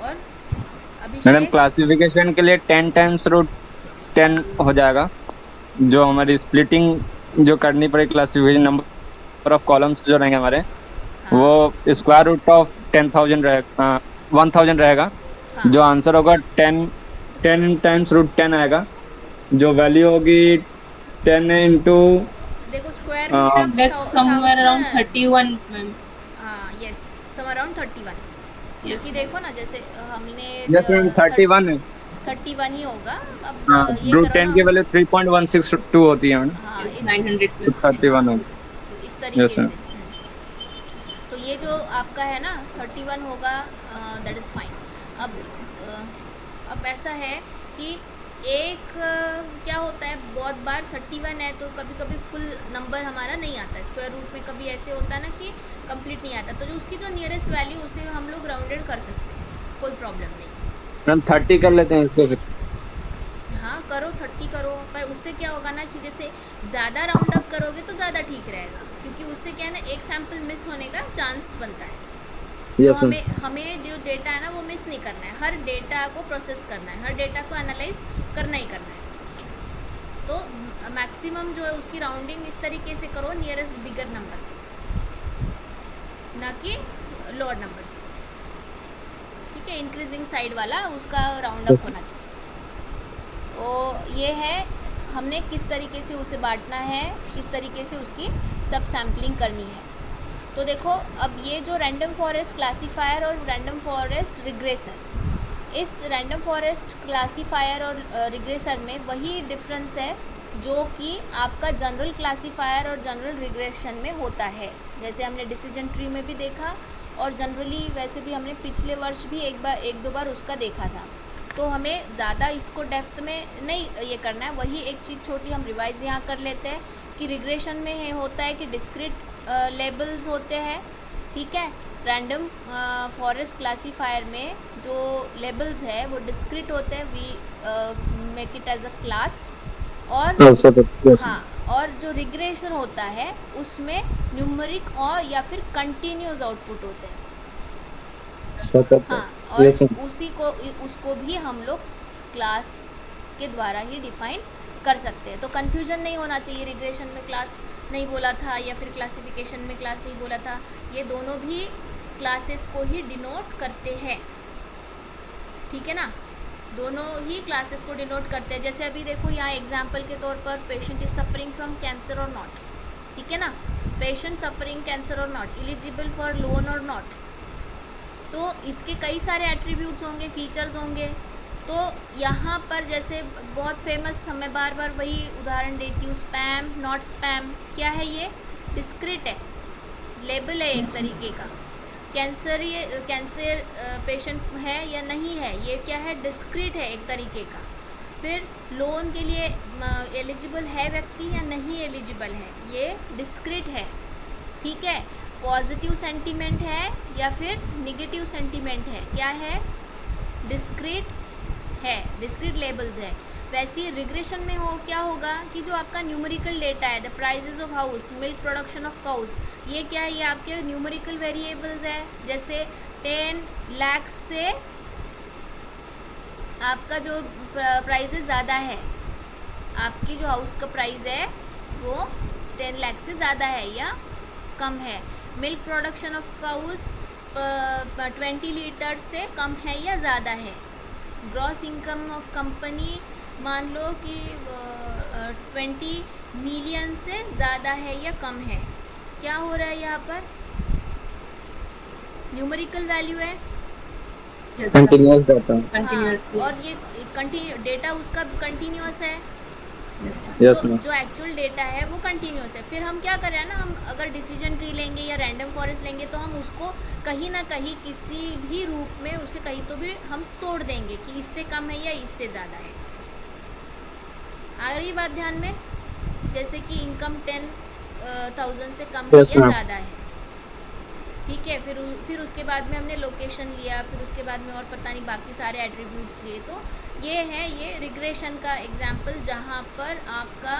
और मैडम अभिषेक, क्लासिफिकेशन के लिए 10 टाइम्स रूट 10 हो जाएगा, जो हमारी स्प्लिटिंग जो करनी पड़ेगी, क्लासिफिकेशन नंबर ऑफ कॉलम्स जो रहेंगे हमारे, हाँ वो स्क्वायर रूट ऑफ 10,000 रहेगा, 1000 रहेगा। हाँ जो आंसर होगा 10 टाइम्स रूट 10 आएगा, जो वैल्यू होगी 10 इंटू देखो square root of that's somewhere around 31 ma'am. हाँ यस, सम अराउंड 31। यस क्योंकि देखो ना, जैसे हमने यस मैम 31 है। 31 ही होगा। अब हाँ, ये रूट करो 10 ना, की वैल्यू 3.162 होती है मैडम, हाँ यस इस 900 तो प्लस 31 होगी। तो इस तरीके यस से मैम। तो ये जो आपका है ना 31 होगा, दैट इज़ फाइन। अब ऐसा है कि एक क्या होता है, बहुत बार 31 है तो कभी कभी फुल नंबर हमारा नहीं आता है, स्क्वायर रूट में कभी ऐसे होता है ना कि कंप्लीट नहीं आता, तो जो उसकी जो नियरेस्ट वैल्यू उसे हम लोग राउंडेड कर सकते हैं, कोई प्रॉब्लम नहीं। मैम 30 कर लेते हैं इसको फिर। हाँ करो, 30 करो, पर उससे क्या होगा ना कि जैसे ज़्यादा राउंड अप करोगे तो ज़्यादा ठीक रहेगा, क्योंकि उससे क्या है ना, एक सैम्पल मिस होने का चांस बनता है। तो यस मैम। हमें जो डेटा है ना वो मिस नहीं करना है, हर डेटा को प्रोसेस करना है, हर डेटा को एनालाइज करना ही करना है। तो मैक्सिमम जो है उसकी राउंडिंग इस तरीके से करो, नियरेस्ट बिगर नंबर से, ना कि लोअर नंबर से, ठीक है, इंक्रीजिंग साइड वाला उसका राउंड अप होना चाहिए। तो ये है हमने किस तरीके से उसे बांटना है, किस तरीके से उसकी सब सैम्पलिंग करनी है। तो देखो अब ये जो रैंडम फॉरेस्ट क्लासीफायर और रैंडम फॉरेस्ट रिग्रेसर, इस रैंडम फॉरेस्ट क्लासीफायर और रिग्रेसर में वही डिफरेंस है जो कि आपका जनरल क्लासीफायर और जनरल रिग्रेशन में होता है। जैसे हमने डिसीजन ट्री में भी देखा, और जनरली वैसे भी हमने पिछले वर्ष भी एक दो बार उसका देखा था। तो हमें ज़्यादा इसको डेप्थ में नहीं ये करना है, वही एक चीज़ छोटी हम रिवाइज यहाँ कर लेते हैं कि रिग्रेशन में ये होता है कि डिस्क्रीट लेबल्स होते हैं, ठीक है। रैंडम फॉरेस्ट क्लासीफायर में जो लेबल्स है वो डिस्क्रीट होते हैं, we make it as a class. और हाँ, और जो रिग्रेशन होता है उसमें न्यूमरिक और या फिर कंटिन्यूस आउटपुट होते हैं। हाँ, और उसको भी हम लोग क्लास के द्वारा ही डिफाइन कर सकते हैं। तो कन्फ्यूजन नहीं होना चाहिए, रिग्रेशन में क्लास नहीं बोला था या फिर क्लासिफिकेशन में क्लास नहीं बोला था, ये दोनों भी क्लासेस को ही डिनोट करते हैं, ठीक है ना, दोनों ही क्लासेस को डिनोट करते हैं। जैसे अभी देखो यहाँ एग्जाम्पल के तौर पर patient is suffering from cancer और नॉट, ठीक है ना, पेशेंट सफरिंग कैंसर और नॉट, एलिजिबल फॉर लोन और नॉट। तो इसके कई सारे एट्रीब्यूट्स होंगे, फीचर्स होंगे, तो यहाँ पर जैसे बहुत फेमस, मैं बार बार वही उदाहरण देती हूँ, स्पैम, नॉट स्पैम, क्या है ये? डिस्क्रीट है, लेबल है एक Yes, तरीके का। कैंसर, ये कैंसर पेशेंट है या नहीं है, ये क्या है? डिस्क्रीट है एक तरीके का। फिर लोन के लिए एलिजिबल है व्यक्ति या नहीं एलिजिबल है, ये डिस्क्रीट है, ठीक है। पॉजिटिव सेंटीमेंट है या फिर निगेटिव सेंटीमेंट है, क्या है? डिस्क्रीट है, डिस्क्रीट लेबल्स है। वैसे ही रिग्रेशन में हो क्या होगा कि जो आपका न्यूमेरिकल डेटा है, the prices of house, milk production of cows, ये क्या है? ये आपके न्यूमेरिकल वेरिएबल्स है। जैसे 10 लाख से आपका जो प्राइजेज ज़्यादा है, आपकी जो हाउस का प्राइस है वो 10 लाख से ज़्यादा है या कम है। Milk production of cows 20 litre से कम है या ज़्यादा है। ग्रॉस इनकम ऑफ कंपनी मान लो कि 20 मिलियन से ज़्यादा है या कम है। क्या हो रहा है यहाँ पर? न्यूमेरिकल वैल्यू है, yes, कंटिन्यूअस डाटा। continuous हाँ, भी और ये कंटिन्यू डेटा उसका कंटिन्यूअस है। yes, ma'am. यस जो मैम। जो एक्चुअल डेटा है वो कंटिन्यूस है। फिर हम क्या कर रहे हैं ना, हम अगर डिसीजन ट्री लेंगे या रैंडम फॉरेस्ट लेंगे तो हम उसको कहीं ना कहीं किसी भी रूप में उसे कहीं तो भी हम तोड़ देंगे कि इससे कम है या इससे ज़्यादा है। आ रही बात ध्यान में? जैसे कि इनकम 10,000 से कम है Yes, या ma'am. ज़्यादा है, ठीक है। फिर उसके बाद में हमने लोकेशन लिया, फिर उसके बाद में और पता नहीं बाकी सारे एट्रीब्यूट्स लिए। तो ये है, ये रिग्रेशन का एग्जाम्पल, जहाँ पर आपका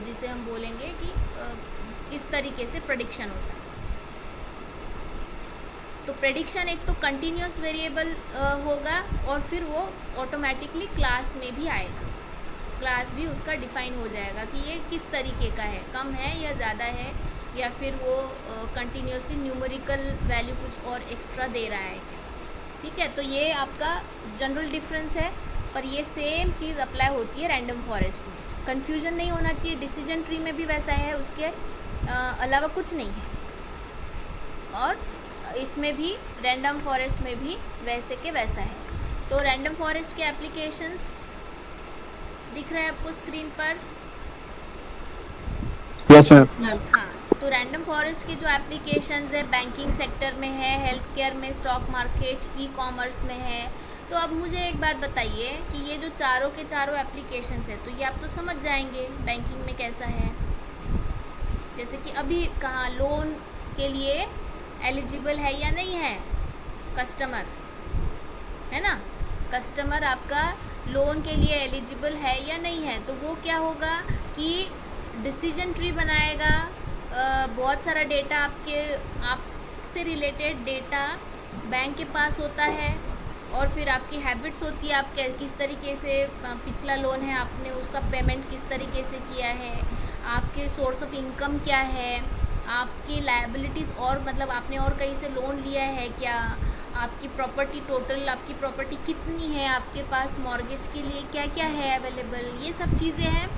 जिसे हम बोलेंगे कि इस तरीके से प्रेडिक्शन होता है। तो प्रेडिक्शन एक तो कंटिन्यूस वेरिएबल होगा और फिर वो ऑटोमेटिकली क्लास में भी आएगा, क्लास भी उसका डिफाइन हो जाएगा कि ये किस तरीके का है, कम है या ज़्यादा है, या फिर वो कंटिन्यूसली न्यूमेरिकल वैल्यू कुछ और एक्स्ट्रा दे रहा है, ठीक है। तो ये आपका जनरल डिफरेंस है, पर ये सेम चीज़ अप्लाई होती है रैंडम फॉरेस्ट में। कन्फ्यूजन नहीं होना चाहिए, डिसीजन ट्री में भी वैसा है, उसके अलावा कुछ नहीं है। और इसमें भी रैंडम फॉरेस्ट में भी वैसे के वैसा है। तो रैंडम फॉरेस्ट के एप्लीकेशंस दिख रहे हैं आपको स्क्रीन पर? Yes ma'am. Yes, ma'am. हाँ, तो रैंडम फॉरेस्ट के जो एप्लीकेशंस है, बैंकिंग सेक्टर में है, हेल्थ केयर में, स्टॉक मार्केट, ई कॉमर्स में है। तो अब मुझे एक बात बताइए कि ये जो चारों के चारों एप्लीकेशंस है, तो ये आप तो समझ जाएंगे बैंकिंग में कैसा है। जैसे कि अभी कहाँ लोन के लिए एलिजिबल है या नहीं है कस्टमर, है ना? कस्टमर आपका लोन के लिए एलिजिबल है या नहीं है, तो वो क्या होगा कि डिसीजन ट्री बनाएगा। बहुत सारा डेटा आपसे रिलेटेड डेटा बैंक के पास होता है, और फिर आपकी हैबिट्स होती है, आप किस तरीके से पिछला लोन है आपने उसका पेमेंट किस तरीके से किया है, आपके सोर्स ऑफ इनकम क्या है, आपकी लायबिलिटीज़, और मतलब आपने और कहीं से लोन लिया है क्या, आपकी प्रॉपर्टी टोटल, आपकी प्रॉपर्टी कितनी है, आपके पास मॉर्गेज के लिए क्या क्या है अवेलेबल, ये सब चीज़ें हैं।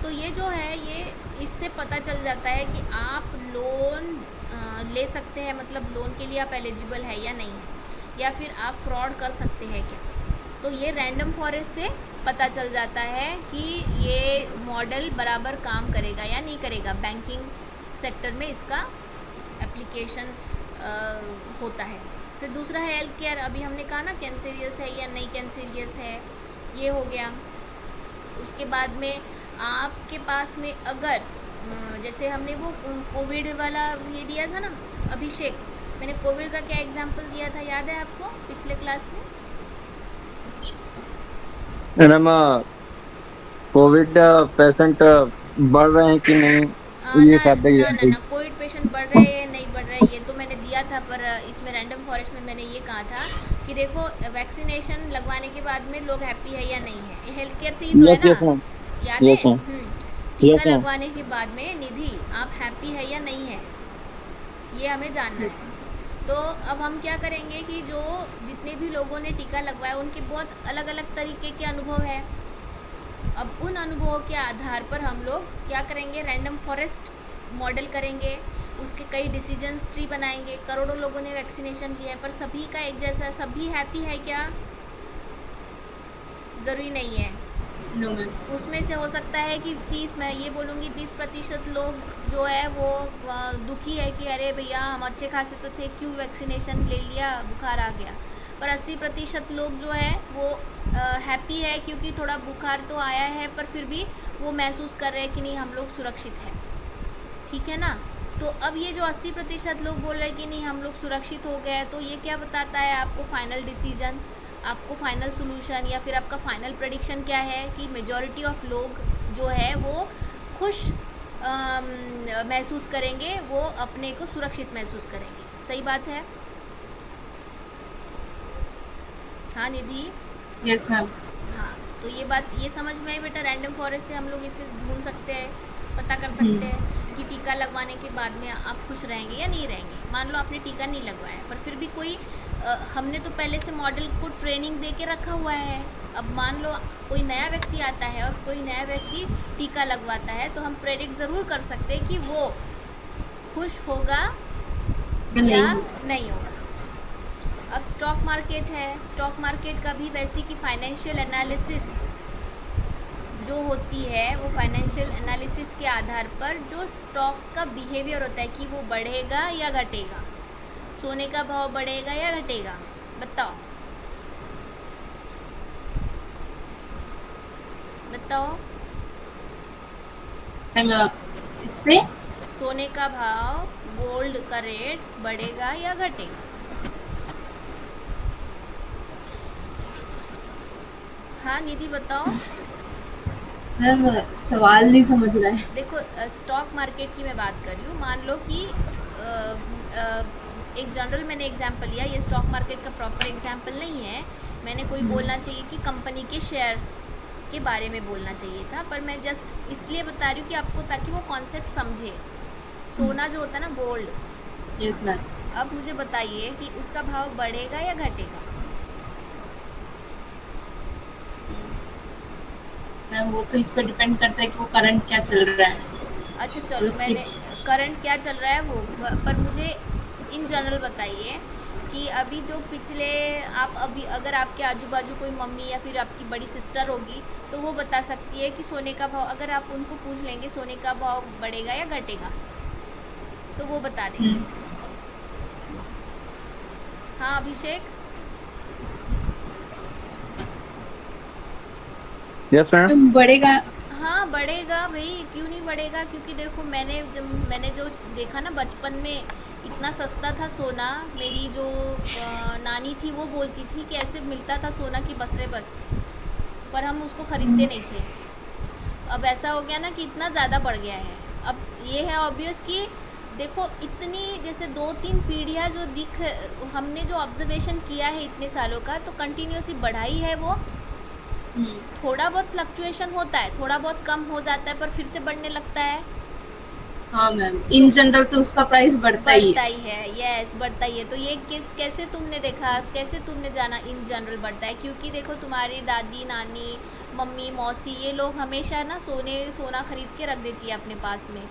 तो ये जो है, ये इससे पता चल जाता है कि आप लोन ले सकते हैं, मतलब लोन के लिए आप एलिजिबल है या नहीं है, या फिर आप फ्रॉड कर सकते हैं क्या। तो ये रैंडम फॉरेस्ट से पता चल जाता है कि ये मॉडल बराबर काम करेगा या नहीं करेगा। बैंकिंग सेक्टर में इसका एप्लीकेशन होता है। फिर दूसरा है हेल्थ केयर। अभी हमने कहा ना कैंसरियस है या नहीं कैंसरियस है, ये हो गया। उसके बाद में आपके पास में अगर जैसे हमने वो कोविड वाला ये दिया था ना अभिषेक, मैंने कोविड का क्या एग्जाम्पल दिया था, याद है आपको पिछले क्लास में? मैडम कोविड पेशेंट बढ़ रहे हैं कि नहीं, ये सब ना कोविड पेशेंट बढ़ रहे हैं नहीं बढ़ रहे हैं, ये तो मैंने दिया था। पर इसमें रैंडम फॉरेस्ट में मैंने ये कहा था कि देखो वैक्सीनेशन लगवाने के बाद में लोग हैप्पी है या नहीं है, ये हेल्थ केयर से ही तो है ना, याद है? टीका लगवाने के बाद में निधि आप हैप्पी है या नहीं है, ये हमें जानना है। तो अब हम क्या करेंगे कि जो जितने भी लोगों ने टीका लगवाया उनके बहुत अलग अलग तरीके के अनुभव है। अब उन अनुभवों के आधार पर हम लोग क्या करेंगे, रैंडम फॉरेस्ट मॉडल करेंगे, उसके कई डिसीजंस ट्री बनाएंगे। करोड़ों लोगों ने वैक्सीनेशन किया है पर सभी का एक जैसा, सभी हैप्पी है क्या? ज़रूरी नहीं है। No ma'am. उसमें से हो सकता है कि 30, मैं ये बोलूँगी 20% लोग जो है वो दुखी है कि अरे भैया हम अच्छे खासे तो थे, क्यों वैक्सीनेशन ले लिया, बुखार आ गया। पर 80% लोग जो है वो हैप्पी है क्योंकि थोड़ा बुखार तो आया है पर फिर भी वो महसूस कर रहे हैं कि नहीं हम लोग सुरक्षित हैं। ठीक है ना? तो अब ये जो 80% लोग बोल रहे हैं कि नहीं हम लोग सुरक्षित हो गए, तो ये क्या बताता है आपको? फाइनल डिसीजन, आपको फाइनल सोल्यूशन या फिर आपका फाइनल प्रेडिक्शन क्या है कि मेजॉरिटी ऑफ लोग जो है वो खुश महसूस करेंगे, वो अपने को सुरक्षित महसूस करेंगे। सही बात है? हाँ निधि? Yes ma'am. हाँ, तो ये बात ये समझ में आई बेटा। रैंडम फॉरेस्ट से हम लोग इससे ढूंढ सकते हैं, पता कर सकते हैं कि टीका लगवाने के बाद में आप खुश रहेंगे या नहीं रहेंगे। मान लो आपने टीका नहीं लगवाया पर फिर भी कोई हमने तो पहले से मॉडल को ट्रेनिंग दे के रखा हुआ है। अब मान लो कोई नया व्यक्ति आता है और कोई नया व्यक्ति टीका लगवाता है, तो हम प्रेडिक्ट ज़रूर कर सकते हैं कि वो खुश होगा या नहीं होगा। अब स्टॉक मार्केट है, स्टॉक मार्केट का भी वैसी की फाइनेंशियल एनालिसिस जो होती है, वो फाइनेंशियल एनालिसिस के आधार पर जो स्टॉक का बिहेवियर होता है कि वो बढ़ेगा या घटेगा। सोने का भाव बढ़ेगा या घटेगा, बताओ बताओ। मैम इस पे सोने का भाव, गोल्ड का रेट बढ़ेगा या घटेगा? हाँ निधि बताओ। मैम सवाल नहीं समझ रहा है। देखो स्टॉक मार्केट की मैं बात कर रही हूँ। मान लो कि एक जनरल मैंने एग्जांपल लिया, ये स्टॉक मार्केट का प्रॉपर एग्जांपल नहीं है। मैंने कोई बोलना चाहिए कि कंपनी के शेयर्स के बारे में बोलना चाहिए था, पर मैं जस्ट इसलिए बता रही हूँ कि आपको, ताकि वो कॉन्सेप्ट समझे। सोना जो होता है ना, गोल्ड। Yes ma'am. अब मुझे बताइए कि उसका भाव बढ़ेगा या घटेगा? मैम वो तो इस पर डिपेंड करता है कि वो करंट क्या चल रहा है। अच्छा चलो, उसकी- मैंने करंट क्या चल रहा है वो, पर मुझे इन जनरल बताइए कि अभी जो पिछले, आप अभी अगर आपके आजू बाजू कोई मम्मी या फिर आपकी बड़ी सिस्टर होगी तो वो बता सकती है कि सोने का भाव, अगर आप उनको पूछ लेंगे सोने का भाव बढ़ेगा या घटेगा, तो वो बता देंगे। हाँ अभिषेक? Yes madam. मैम बढ़ेगा। हाँ बढ़ेगा भाई, क्यों नहीं बढ़ेगा? क्योंकि देखो मैंने जो देखा ना बचपन में, इतना सस्ता था सोना। मेरी जो नानी थी वो बोलती थी कि ऐसे मिलता था सोना की बस रे बस, पर हम उसको खरीदते नहीं थे। अब ऐसा हो गया ना कि इतना ज़्यादा बढ़ गया है। अब ये है ऑब्वियस कि देखो इतनी जैसे 2-3 पीढ़ियाँ जो हमने जो ऑब्जर्वेशन किया है इतने सालों का, तो कंटिन्यूसली बढ़ाई है वो। थोड़ा बहुत फ्लक्चुएशन होता है, थोड़ा बहुत कम हो जाता है, पर फिर से बढ़ने लगता है। हाँ मैम, इन जनरल तो उसका प्राइस बढ़ता ही है। यस बढ़ता ही है। तो ये कैसे तुमने देखा, कैसे तुमने जाना इन जनरल बढ़ता है? क्योंकि देखो तुम्हारी दादी, नानी, मम्मी, मौसी, ये लोग हमेशा ना सोना खरीद के रख देती है अपने पास में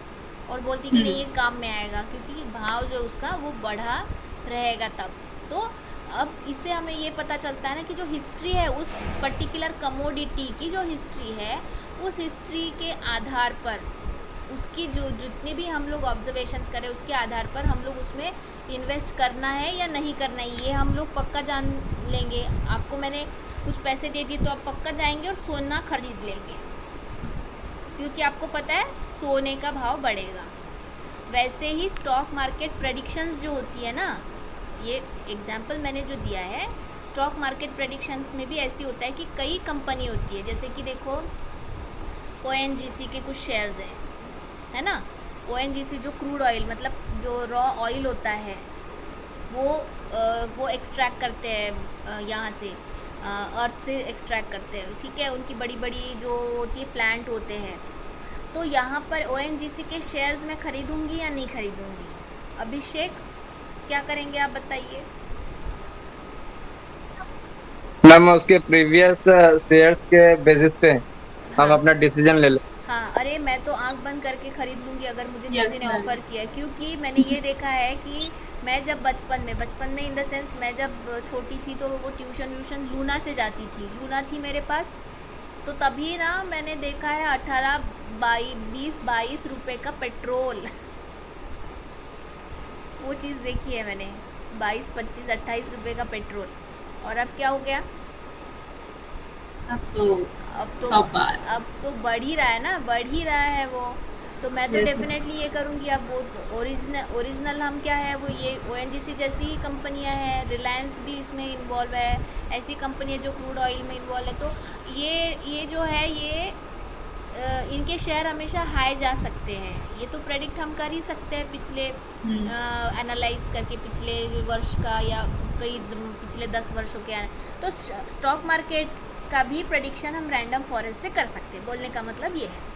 और बोलती कि नहीं ये काम में आएगा, क्योंकि भाव जो उसका वो बढ़ा रहेगा तब। तो अब इससे हमें ये पता चलता है ना कि जो हिस्ट्री है उस पर्टिकुलर कमोडिटी की, जो हिस्ट्री है उस हिस्ट्री के आधार पर, उसकी जो जितने भी हम लोग ऑब्जर्वेशंस करें उसके आधार पर हम लोग उसमें इन्वेस्ट करना है या नहीं करना है, ये हम लोग पक्का जान लेंगे। आपको मैंने कुछ पैसे दे दिए तो आप पक्का जाएंगे और सोना खरीद लेंगे, क्योंकि आपको पता है सोने का भाव बढ़ेगा। वैसे ही स्टॉक मार्केट प्रेडिक्शंस जो होती है ना, ये एग्जाम्पल मैंने जो दिया है, स्टॉक मार्केट प्रेडिक्शंस में भी ऐसी होता है कि कई कंपनी होती है, जैसे कि देखो ONGC के कुछ शेयर्स हैं, है ना। ONGC जो क्रूड ऑयल, मतलब जो रॉ ऑयल होता है वो एक्सट्रैक्ट करते हैं यहाँ से, अर्थ से एक्सट्रैक्ट करते हैं, ठीक है। उनकी बड़ी बड़ी जो होती है प्लांट होते हैं। तो यहाँ पर ONGC के शेयर्स मैं ख़रीदूँगी या नहीं ख़रीदूँगी? अभिषेक क्या करेंगे आप बताइए? मैम उसके प्रीवियस शेयर्स के बेसिस पे हम अपना डिसीजन ले लें। हाँ, अरे मैं तो आंख बंद करके ख़रीद लूँगी अगर मुझे Yes, किसी ने ma'am. ऑफ़र किया है, क्योंकि मैंने ये देखा है कि मैं जब बचपन में इन द सेंस मैं जब छोटी थी तो वो ट्यूशन व्यूशन लूना से जाती थी, लूना थी मेरे पास, तो तभी ना मैंने देखा है 18-20-22 रुपए का पेट्रोल वो चीज़ देखी है मैंने, 22-25-28 रुपए का पेट्रोल। और अब क्या हो गया, अब तो अब तो 100 बार। अब तो बढ़ ही रहा है ना, बढ़ ही रहा है वो। तो मैं तो Yes. डेफिनेटली ये करूँगी। अब वो ओरिजिनल हम क्या है, वो ये ONGC जैसी ही कंपनियां हैं, रिलायंस भी इसमें इन्वॉल्व है, ऐसी कंपनी है जो क्रूड ऑयल में इन्वॉल्व है। तो ये जो है ये इनके शेयर हमेशा हाई जा सकते हैं, ये तो प्रेडिक्ट हम कर ही सकते हैं पिछले एनालाइज करके, पिछले वर्ष का या पिछले 10 वर्षों के। तो स्टॉक मार्केट का भी प्रेडिक्शन हम रैंडम फॉरेस्ट से कर सकते हैं, बोलने का मतलब ये है।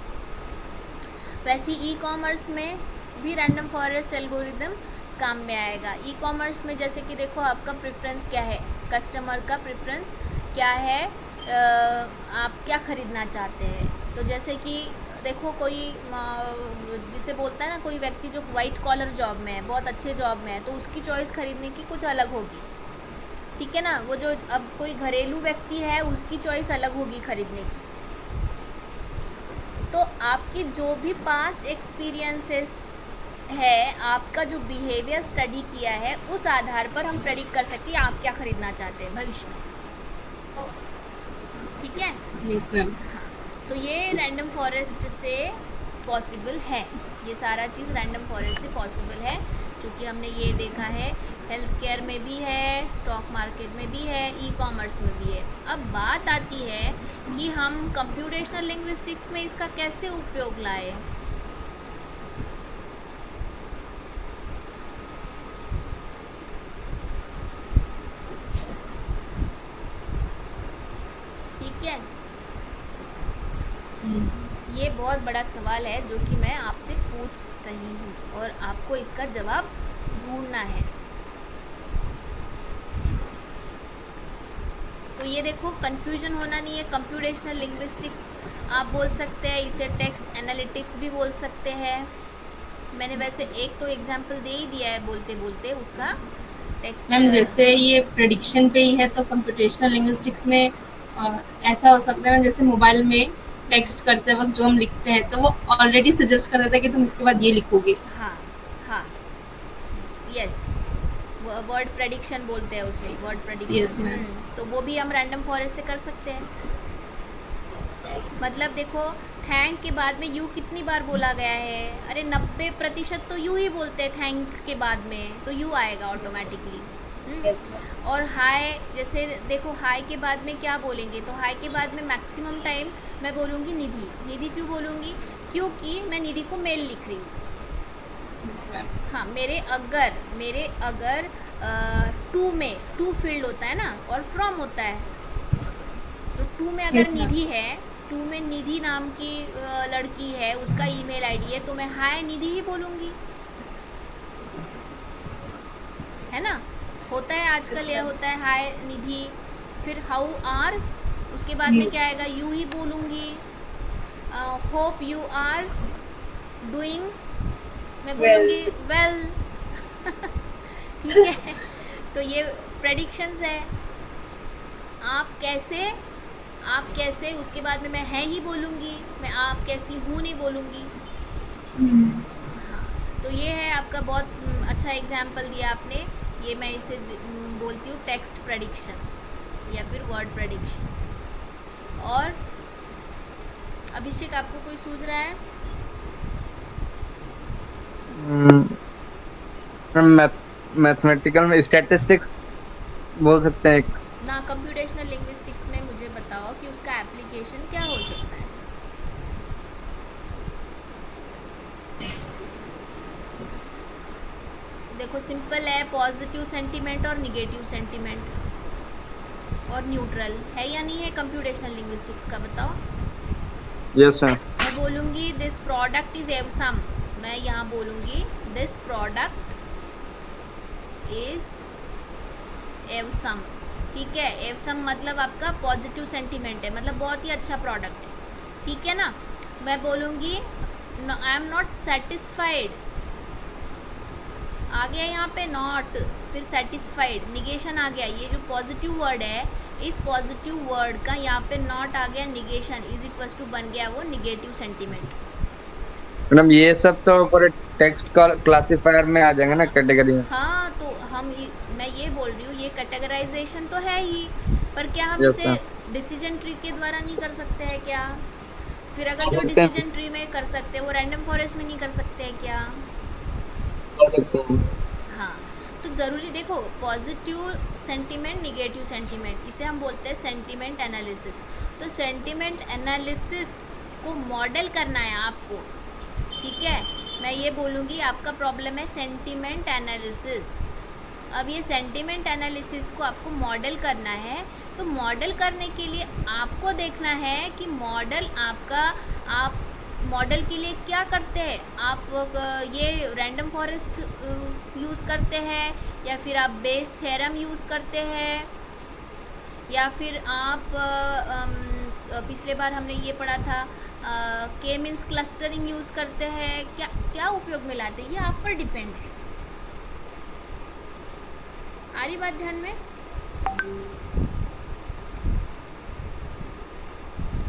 वैसे ई कॉमर्स में भी रैंडम फॉरेस्ट एल्गोरिदम काम में आएगा। ई कॉमर्स में जैसे कि देखो आपका प्रेफरेंस क्या है, कस्टमर का प्रेफरेंस क्या है, आप क्या ख़रीदना चाहते हैं। तो जैसे कि देखो कोई जिसे बोलता है ना, कोई व्यक्ति जो वाइट कॉलर जॉब में है, बहुत अच्छे जॉब में है, तो उसकी चॉइस खरीदने की कुछ अलग होगी, ठीक है ना। वो जो अब कोई घरेलू व्यक्ति है उसकी चॉइस अलग होगी खरीदने की। तो आपकी जो भी पास्ट एक्सपीरियंसेस है, आपका जो बिहेवियर स्टडी किया है, उस आधार पर हम प्रेडिक्ट कर सकते हैं आप क्या खरीदना चाहते हैं भविष्य में, ठीक है। Yes ma'am. तो ये रैंडम फॉरेस्ट से पॉसिबल है, ये सारा चीज़ रैंडम फॉरेस्ट से पॉसिबल है, क्योंकि हमने ये देखा है हेल्थ केयर में भी है, स्टॉक मार्केट में भी है, ई कॉमर्स में भी है। अब बात आती है कि हम कंप्यूटेशनल लिंग्विस्टिक्स में इसका कैसे उपयोग लाए। ठीक है, ये बहुत बड़ा सवाल है जो कि मैं आपसे पूछ रही हूँ और आपको इसका जवाब ढूंढना है। तो ये देखो, कंफ्यूजन होना नहीं है। कंप्यूटेशनल लिंग्विस्टिक्स आप बोल सकते हैं, इसे टेक्स्ट एनालिटिक्स भी बोल सकते हैं। मैंने वैसे एक तो एग्जांपल दे ही दिया है बोलते बोलते उसका, टेक्स्ट। मैम जैसे ये प्रेडिक्शन पे ही है, तो कंप्यूटेशनल लिंग्विस्टिक्स में ऐसा हो सकता है जैसे मोबाइल में टेक्स्ट करते वक्त जो हम लिखते हैं, तो वो ऑलरेडी सजेस्ट कर देता है कि तुम इसके बाद ये लिखोगे। हाँ हाँ, यस, वर्ड प्रेडिक्शन बोलते हैं उसे, वर्ड प्रेडिक्शन। Yes, ma'am. तो वो भी हम रैंडम फॉरेस्ट से कर सकते हैं। मतलब देखो, थैंक के बाद में यू कितनी बार बोला गया है, अरे 90% तो यू ही बोलते हैं थैंक के बाद में, तो यू आएगा ऑटोमेटिकली। Yes, ma'am. और हाय, जैसे देखो हाय के बाद में क्या बोलेंगे, तो हाय के बाद में मैक्सिमम टाइम मैं बोलूँगी निधि। निधि क्यों बोलूँगी, क्योंकि मैं निधि को मेल लिख रही हूँ। Yes, ma'am. हाँ, मेरे अगर टू में टू फील्ड होता है ना, और फ्रॉम होता है, तो टू में अगर Yes, ma'am. निधि है, टू में निधि नाम की लड़की है, उसका ईमेल आईडी है, तो मैं हाय निधि ही बोलूँगी, है ना। होता है आजकल, Yes, ये ma'am. होता है हाय निधि, फिर हाउ आर, उसके बाद में You. क्या आएगा, यू ही बोलूँगी। होप यू आर डूइंग, मैं बोलूँगी वेल ठीक है। तो ये प्रेडिक्शंस है। आप कैसे, उसके बाद में मैं है ही बोलूँगी, मैं आप कैसी हूँ नहीं बोलूँगी। हाँ, तो ये है आपका बहुत अच्छा एग्जाम्पल दिया आपने। ये मैं इसे बोलती हूँ टेक्स्ट प्रेडिक्शन या फिर वर्ड प्रेडिक्शन। और अभिषेक, आपको कोई सूझ रहा है? मैथमेटिकल में स्टैटिस्टिक्स बोल सकते हैं। ना, कंप्यूटेशनल लिंग्विस्टिक्स में मुझे बताओ कि उसका एप्लीकेशन क्या हो सकता है। देखो सिंपल है, पॉजिटिव सेंटीमेंट और निगेटिव सेंटीमेंट और न्यूट्रल है या नहीं है कंप्यूटेशनल लिंग्विस्टिक्स का, बताओ। Yes ma'am. मैं बोलूँगी दिस प्रोडक्ट इज एवसम, मैं यहाँ बोलूँगी दिस प्रोडक्ट इज एवसम, ठीक है। एवसम मतलब आपका पॉजिटिव सेंटीमेंट है, मतलब बहुत ही अच्छा प्रोडक्ट है, ठीक है ना। मैं बोलूँगी आई एम नॉट सेटिस्फाइड, आ गया यहाँ पे नॉट, फिर सेटिस्फाइड, निगेशन आ गया। ये जो पॉजिटिव वर्ड है, इस पॉजिटिव वर्ड का यहाँ पे नॉट आ गया, निगेशन इज इक्वल्स टू बन गया वो निगेटिव सेंटीमेंट। मैडम ये सब तो पूरे टेक्स्ट क्लासिफायर में आ जाएंगे ना, कैटेगरी में। हाँ, तो मैं ये बोल रही हूँ, ये कैटेगराइजेशन तो है ही, पर क्या हम यस इसे मैम। डिसीजन ट्री के द्वारा नहीं कर सकते हैं क्या? फिर अगर जो सकते हैं, डिसीजन ट्री में कर सकते हैं वो रैंडम फॉरेस्ट में नहीं कर सकते हैं क्या? कर सकते हैं। हाँ, तो ज़रूरी देखो, पॉजिटिव सेंटीमेंट, निगेटिव सेंटीमेंट, इसे हम बोलते हैं सेंटीमेंट एनालिसिस। तो सेंटीमेंट एनालिसिस को मॉडल करना है आपको, ठीक है? मैं ये बोलूँगी आपका प्रॉब्लम है सेंटीमेंट एनालिसिस। अब ये सेंटीमेंट एनालिसिस को आपको मॉडल करना है, तो मॉडल करने के लिए आपको देखना है कि मॉडल आपका, आप मॉडल के लिए क्या करते हैं? आप ये रैंडम फॉरेस्ट यूज़ करते हैं, या फिर आप बेस थ्योरम यूज़ करते हैं, या फिर आप पिछले बार हमने ये पढ़ा था के मीन्स क्लस्टरिंग यूज़ करते हैं, क्या क्या उपयोग में लाते हैं, ये आप पर डिपेंड है। आ रही बात ध्यान में?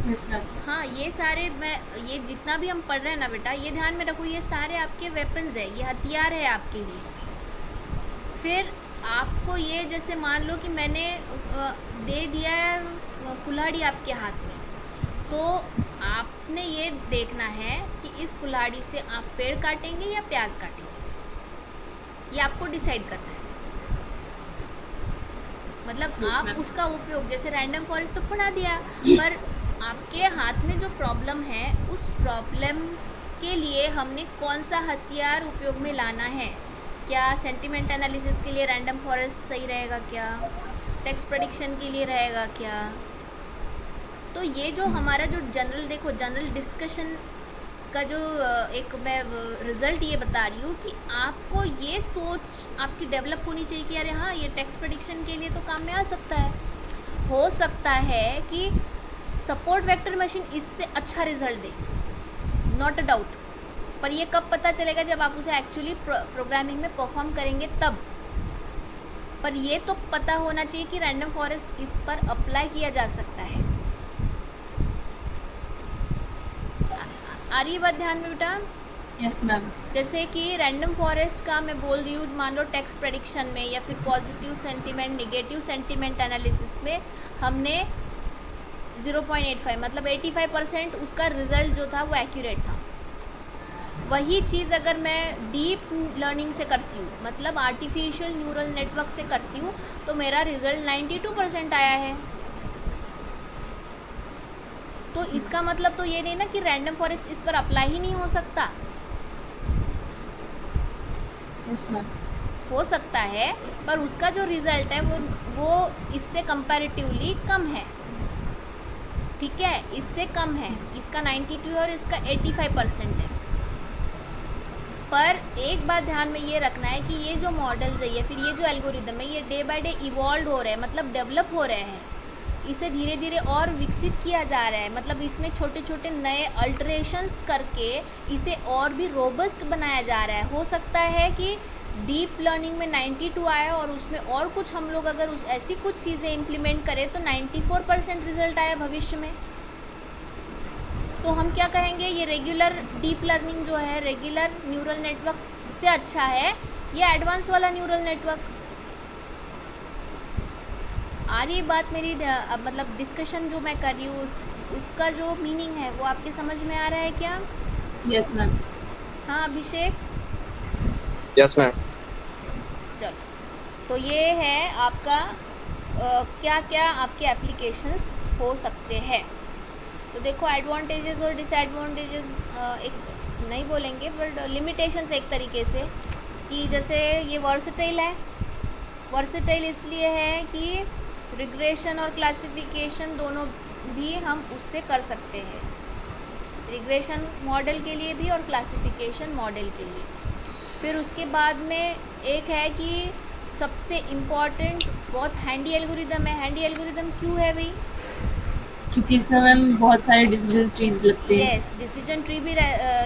Yes ma'am. हाँ, ये सारे ये जितना भी हम पढ़ रहे हैं ना बेटा, ये ध्यान में रखो, ये सारे आपके वेपन्स है, ये हथियार है आपके लिए। फिर आपको ये, जैसे मान लो कि मैंने दे दिया है कुल्हाड़ी आपके हाथ में, तो आपने ये देखना है कि इस कुल्हाड़ी से आप पेड़ काटेंगे या प्याज काटेंगे, ये आपको डिसाइड करना है। मतलब Yes, आप ma'am. उसका उपयोग, जैसे रैंडम फॉरेस्ट तो पढ़ा दिया, पर आपके हाथ में जो प्रॉब्लम है, उस प्रॉब्लम के लिए हमने कौन सा हथियार उपयोग में लाना है? क्या सेंटीमेंट एनालिसिस के लिए रैंडम फॉरेस्ट सही रहेगा क्या? टेक्स्ट प्रेडिक्शन के लिए रहेगा क्या? तो ये जो हमारा जो जनरल, देखो जनरल डिस्कशन का जो एक मैं रिज़ल्ट ये बता रही हूँ कि आपको ये सोच आपकी डेवलप होनी चाहिए कि अरे हाँ, ये टेक्स्ट प्रेडिक्शन के लिए तो काम में आ सकता है। हो सकता है कि सपोर्ट वेक्टर मशीन इससे अच्छा result they, not a doubt, पर ये कब पता चलेगा? जब आप उसे एक्चुअली प्रोग्रामिंग में परफॉर्म करेंगे तब। पर ये तो पता होना चाहिए कि रैंडम फॉरेस्ट इस पर अप्लाई किया जा सकता है। आ रही बात ध्यान में बेटा? Yes ma'am. जैसे कि रैंडम फॉरेस्ट का मैं बोल रही हूँ, मान लो टेक्स्ट प्रेडिक्शन में या फिर positive sentiment, negative sentiment analysis में हमने 0.85 मतलब 85% उसका रिज़ल्ट जो था वो एक्यूरेट था। वही चीज़ अगर मैं डीप लर्निंग से करती हूँ, मतलब आर्टिफिशियल न्यूरल नेटवर्क से करती हूँ, तो मेरा रिज़ल्ट 92% आया है। तो इसका मतलब तो ये नहीं ना कि रैंडम फॉरेस्ट इस पर अप्लाई ही नहीं हो सकता। Yes ma'am. हो सकता है, पर उसका जो रिज़ल्ट है वो इससे कंपैरेटिवली कम है, ठीक है? इससे कम है, इसका 92 और इसका 85% है। पर एक बात ध्यान में ये रखना है कि ये जो मॉडल्स है या फिर ये जो एल्गोरिदम है, ये डे बाय डे इवॉल्व हो रहे हैं, मतलब डेवलप हो रहे हैं। इसे धीरे धीरे और विकसित किया जा रहा है, मतलब इसमें छोटे छोटे नए अल्टरेशंस करके इसे और भी रोबस्ट बनाया जा रहा है। हो सकता है कि डीप लर्निंग में 92 आए और उसमें और कुछ हम लोग अगर ऐसी कुछ चीज़ें इम्प्लीमेंट करें तो 94% रिजल्ट आया भविष्य में। तो हम क्या कहेंगे, ये रेगुलर डीप लर्निंग जो है, रेगुलर न्यूरल नेटवर्क से अच्छा है ये एडवांस वाला न्यूरल नेटवर्क। आ रही बात मेरी? अब मतलब डिस्कशन जो मैं कर रही हूँ उसका जो मीनिंग है वो आपके समझ में आ रहा है क्या? Yes ma'am. हाँ अभिषेक? Yes ma'am. चलो, तो ये है आपका क्या क्या आपके एप्लीकेशंस हो सकते हैं। तो देखो, एडवांटेजेस और डिसएडवांटेजेस एक नहीं बोलेंगे, बट लिमिटेशंस एक तरीके से, कि जैसे ये वर्सेटाइल है। वर्सेटाइल इसलिए है कि रिग्रेशन और क्लासिफिकेशन दोनों भी हम उससे कर सकते हैं, रिग्रेशन मॉडल के लिए भी और क्लासिफिकेशन मॉडल के लिए। फिर उसके बाद में एक है कि सबसे इम्पॉर्टेंट बहुत हैंडी एल्गोरिदम है। हैंडी एल्गोरिदम क्यों है भाई? क्योंकि इसमें मैम बहुत सारे डिसीजन ट्रीज लगते हैं। यस, डिसीजन ट्री भी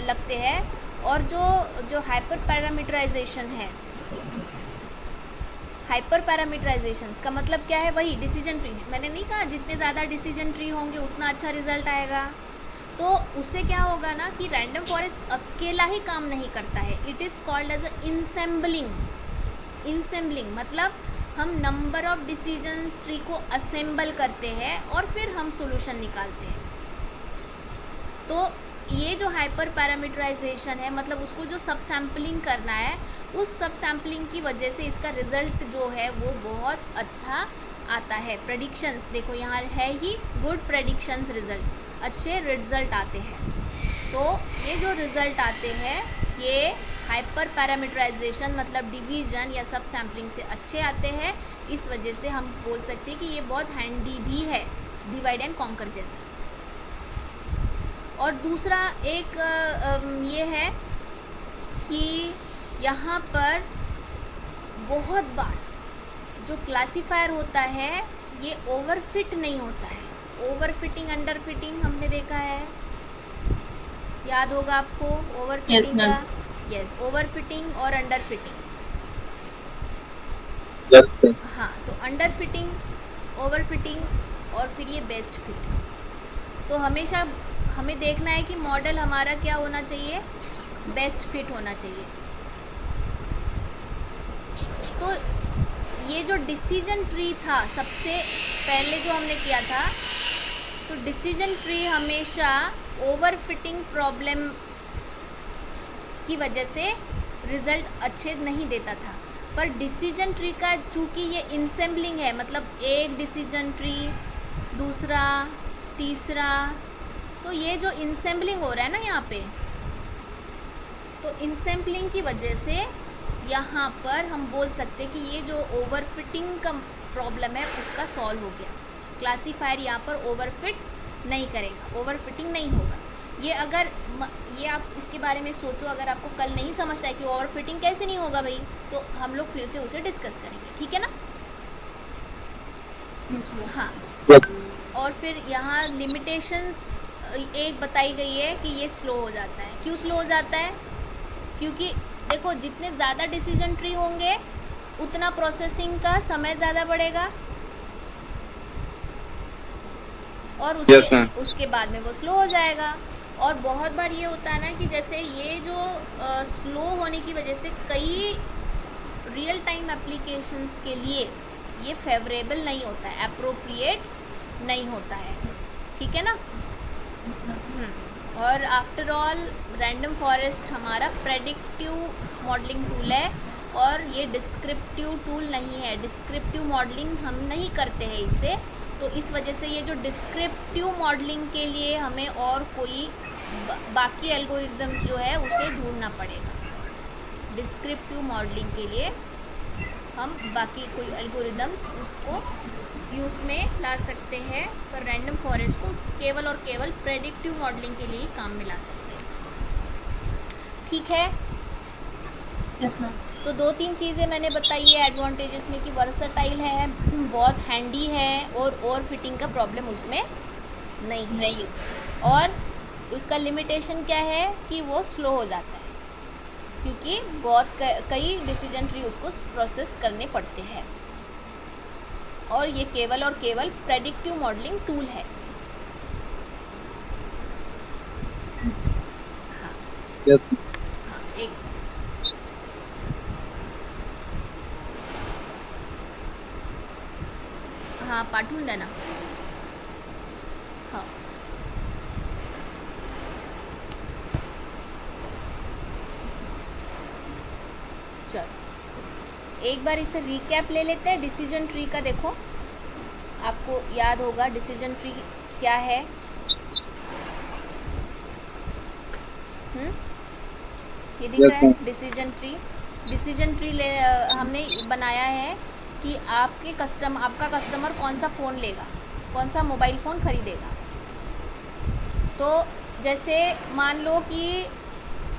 लगते हैं, और जो हाइपर पैरामीटराइजेशन है हाइपर पैरामीटराइजेशन का मतलब क्या है, वही डिसीजन ट्री। मैंने नहीं कहा जितने ज़्यादा डिसीजन ट्री होंगे उतना अच्छा रिजल्ट आएगा। तो उससे क्या होगा ना कि रैंडम फॉरेस्ट अकेला ही काम नहीं करता है, it is called as a ensembling मतलब हम नंबर ऑफ डिसीजंस ट्री को असेंबल करते हैं और फिर हम सॉल्यूशन निकालते हैं। तो ये जो हाइपर पैरामीटराइजेशन है मतलब उसको जो सब सैम्पलिंग करना है, उस सब सैम्पलिंग की वजह से इसका रिज़ल्ट जो है वो बहुत अच्छा आता है। प्रेडिक्शंस देखो यहाँ है ही, गुड प्रेडिक्शंस रिज़ल्ट, अच्छे रिज़ल्ट आते हैं। तो ये जो रिज़ल्ट आते हैं ये हाइपर पैरामीटराइजेशन मतलब डिवीज़न या सब सैम्पलिंग से अच्छे आते हैं। इस वजह से हम बोल सकते हैं कि ये बहुत हैंडी भी है डिवाइड एंड कॉन्कर जैसा। और दूसरा एक ये है कि यहाँ पर बहुत बार जो क्लासीफायर होता है ये ओवरफिट नहीं होता है। ओवरफिटिंग अंडर फिटिंग हमने देखा है, याद होगा आपको ओवरफिटिंग Yes, ma'am. का। यस, ओवरफिटिंग और अंडर फिटिंग। यस हाँ, तो अंडर फिटिंग, ओवर फिटिंग और फिर ये बेस्ट फिट। तो हमेशा हमें देखना है कि मॉडल हमारा क्या होना चाहिए, बेस्ट फिट होना चाहिए। तो ये जो डिसीजन ट्री था सबसे पहले जो हमने किया था, तो डिसीजन ट्री हमेशा ओवर फिटिंग प्रॉब्लम की वजह से रिज़ल्ट अच्छे नहीं देता था। पर डिसीजन ट्री का चूँकि ये इंसेम्बलिंग है मतलब एक डिसीजन ट्री दूसरा तीसरा, तो ये जो इंसेम्बलिंग हो रहा है ना यहाँ पे, तो इंसेम्बलिंग की वजह से यहाँ पर हम बोल सकते हैं कि ये जो ओवरफिटिंग का प्रॉब्लम है उसका सॉल्व हो गया। क्लासीफायर यहाँ पर ओवरफिट नहीं करेगा, ओवरफिटिंग नहीं होगा। ये अगर ये आप इसके बारे में सोचो, अगर आपको कल नहीं समझता है कि ओवरफिटिंग कैसे नहीं होगा भाई, तो हम लोग फिर से उसे डिस्कस करेंगे, ठीक है ना। Yes, ma'am. हाँ, यस और फिर यहाँ लिमिटेशंस एक बताई गई है कि ये स्लो हो जाता है। क्यों स्लो हो जाता है? क्योंकि देखो जितने ज़्यादा डिसीजन ट्री होंगे उतना प्रोसेसिंग का समय ज़्यादा बढ़ेगा और Yes, ma'am. उसके बाद में वो स्लो हो जाएगा। और बहुत बार ये होता है ना कि जैसे ये जो स्लो होने की वजह से कई रियल टाइम एप्लीकेशंस के लिए ये फेवरेबल नहीं होता है, अप्रोप्रिएट नहीं होता है, ठीक है ना। Yes, ma'am. और आफ्टर ऑल रैंडम फॉरेस्ट हमारा प्रेडिक्टिव मॉडलिंग टूल है और ये डिस्क्रिप्टिव टूल नहीं है। डिस्क्रिप्टिव मॉडलिंग हम नहीं करते हैं इससे, तो इस वजह से ये जो डिस्क्रिप्टिव मॉडलिंग के लिए हमें और कोई बाकी एल्गोरिदम्स जो है उसे ढूंढना पड़ेगा। डिस्क्रिप्टिव मॉडलिंग के लिए हम बाकी कोई एल्गोरिदम्स उसको यूज़ में ला सकते हैं, पर रैंडम फॉरेस्ट को केवल और केवल प्रेडिक्टिव मॉडलिंग के लिए ही काम में ला सकते हैं, ठीक है। Yes, ma'am. तो 2-3 चीज़ें मैंने बताई है एडवांटेजेस में कि वर्सटाइल है, बहुत हैंडी है और फिटिंग का प्रॉब्लम उसमें नहीं है। नहीं और उसका लिमिटेशन क्या है कि वो स्लो हो जाता है क्योंकि बहुत कई डिसीजन ट्री उसको प्रोसेस करने पड़ते हैं। और ये केवल और केवल प्रेडिक्टिव मॉडलिंग टूल है। हाँ, यस हाँ, एक हाँ पाठवून द्या ना। हाँ, चलो एक बार इसे रिकैप ले लेते हैं डिसीजन ट्री का। देखो आपको याद होगा डिसीजन ट्री क्या है। ये दिख Yes, रहा है ma'am. डिसीजन ट्री हमने बनाया है कि आपका कस्टमर कौन सा फ़ोन लेगा, कौन सा मोबाइल फ़ोन ख़रीदेगा। तो जैसे मान लो कि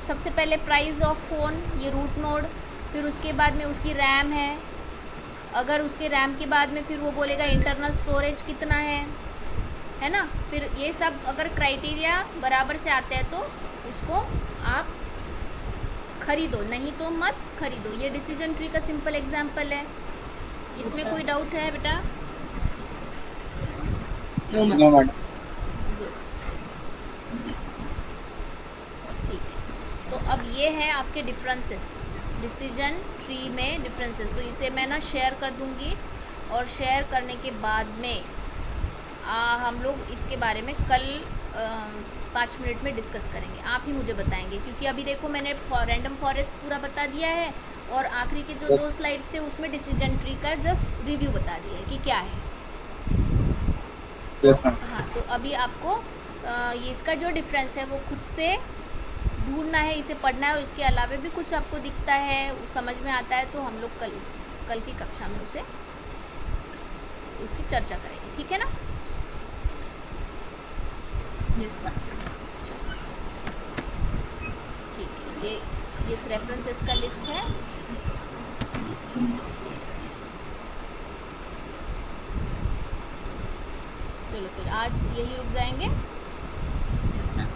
सबसे पहले प्राइस ऑफ फ़ोन, ये रूट नोड, फिर उसके बाद में उसकी रैम है, अगर उसके रैम के बाद में फिर वो बोलेगा इंटरनल स्टोरेज कितना है ना। फिर ये सब अगर क्राइटेरिया बराबर से आते हैं तो उसको आप खरीदो, नहीं तो मत खरीदो। ये डिसीजन ट्री का सिंपल एग्जांपल है। इसमें कोई डाउट है बेटा? No ma'am. No madam. Good, ठीक है। तो अब ये है आपके डिफरेंसेस, डिसीजन ट्री में डिफरेंसेस। तो इसे मैं ना शेयर कर दूंगी, और शेयर करने के बाद में हम लोग इसके बारे में कल 5 मिनट में डिस्कस करेंगे। आप ही मुझे बताएंगे, क्योंकि अभी देखो मैंने रैंडम फॉरेस्ट पूरा बता दिया है, और आखिरी के जो 2 स्लाइड्स थे उसमें डिसीजन ट्री का जस्ट रिव्यू बता दिया है कि क्या है। तो यस मैम। हाँ, तो अभी आपको ये इसका जो डिफरेंस है वो खुद से ढूंढना है, इसे पढ़ना है, और इसके अलावा भी कुछ आपको दिखता है, उस समझ में आता है, तो हम लोग कल की कक्षा में उसकी चर्चा करेंगे, ठीक है ना? Yes ma'am. चलो, ठीक है। ये इस रेफरेंसेस का लिस्ट है। चलो फिर आज यही रुक जाएंगे। Yes ma'am.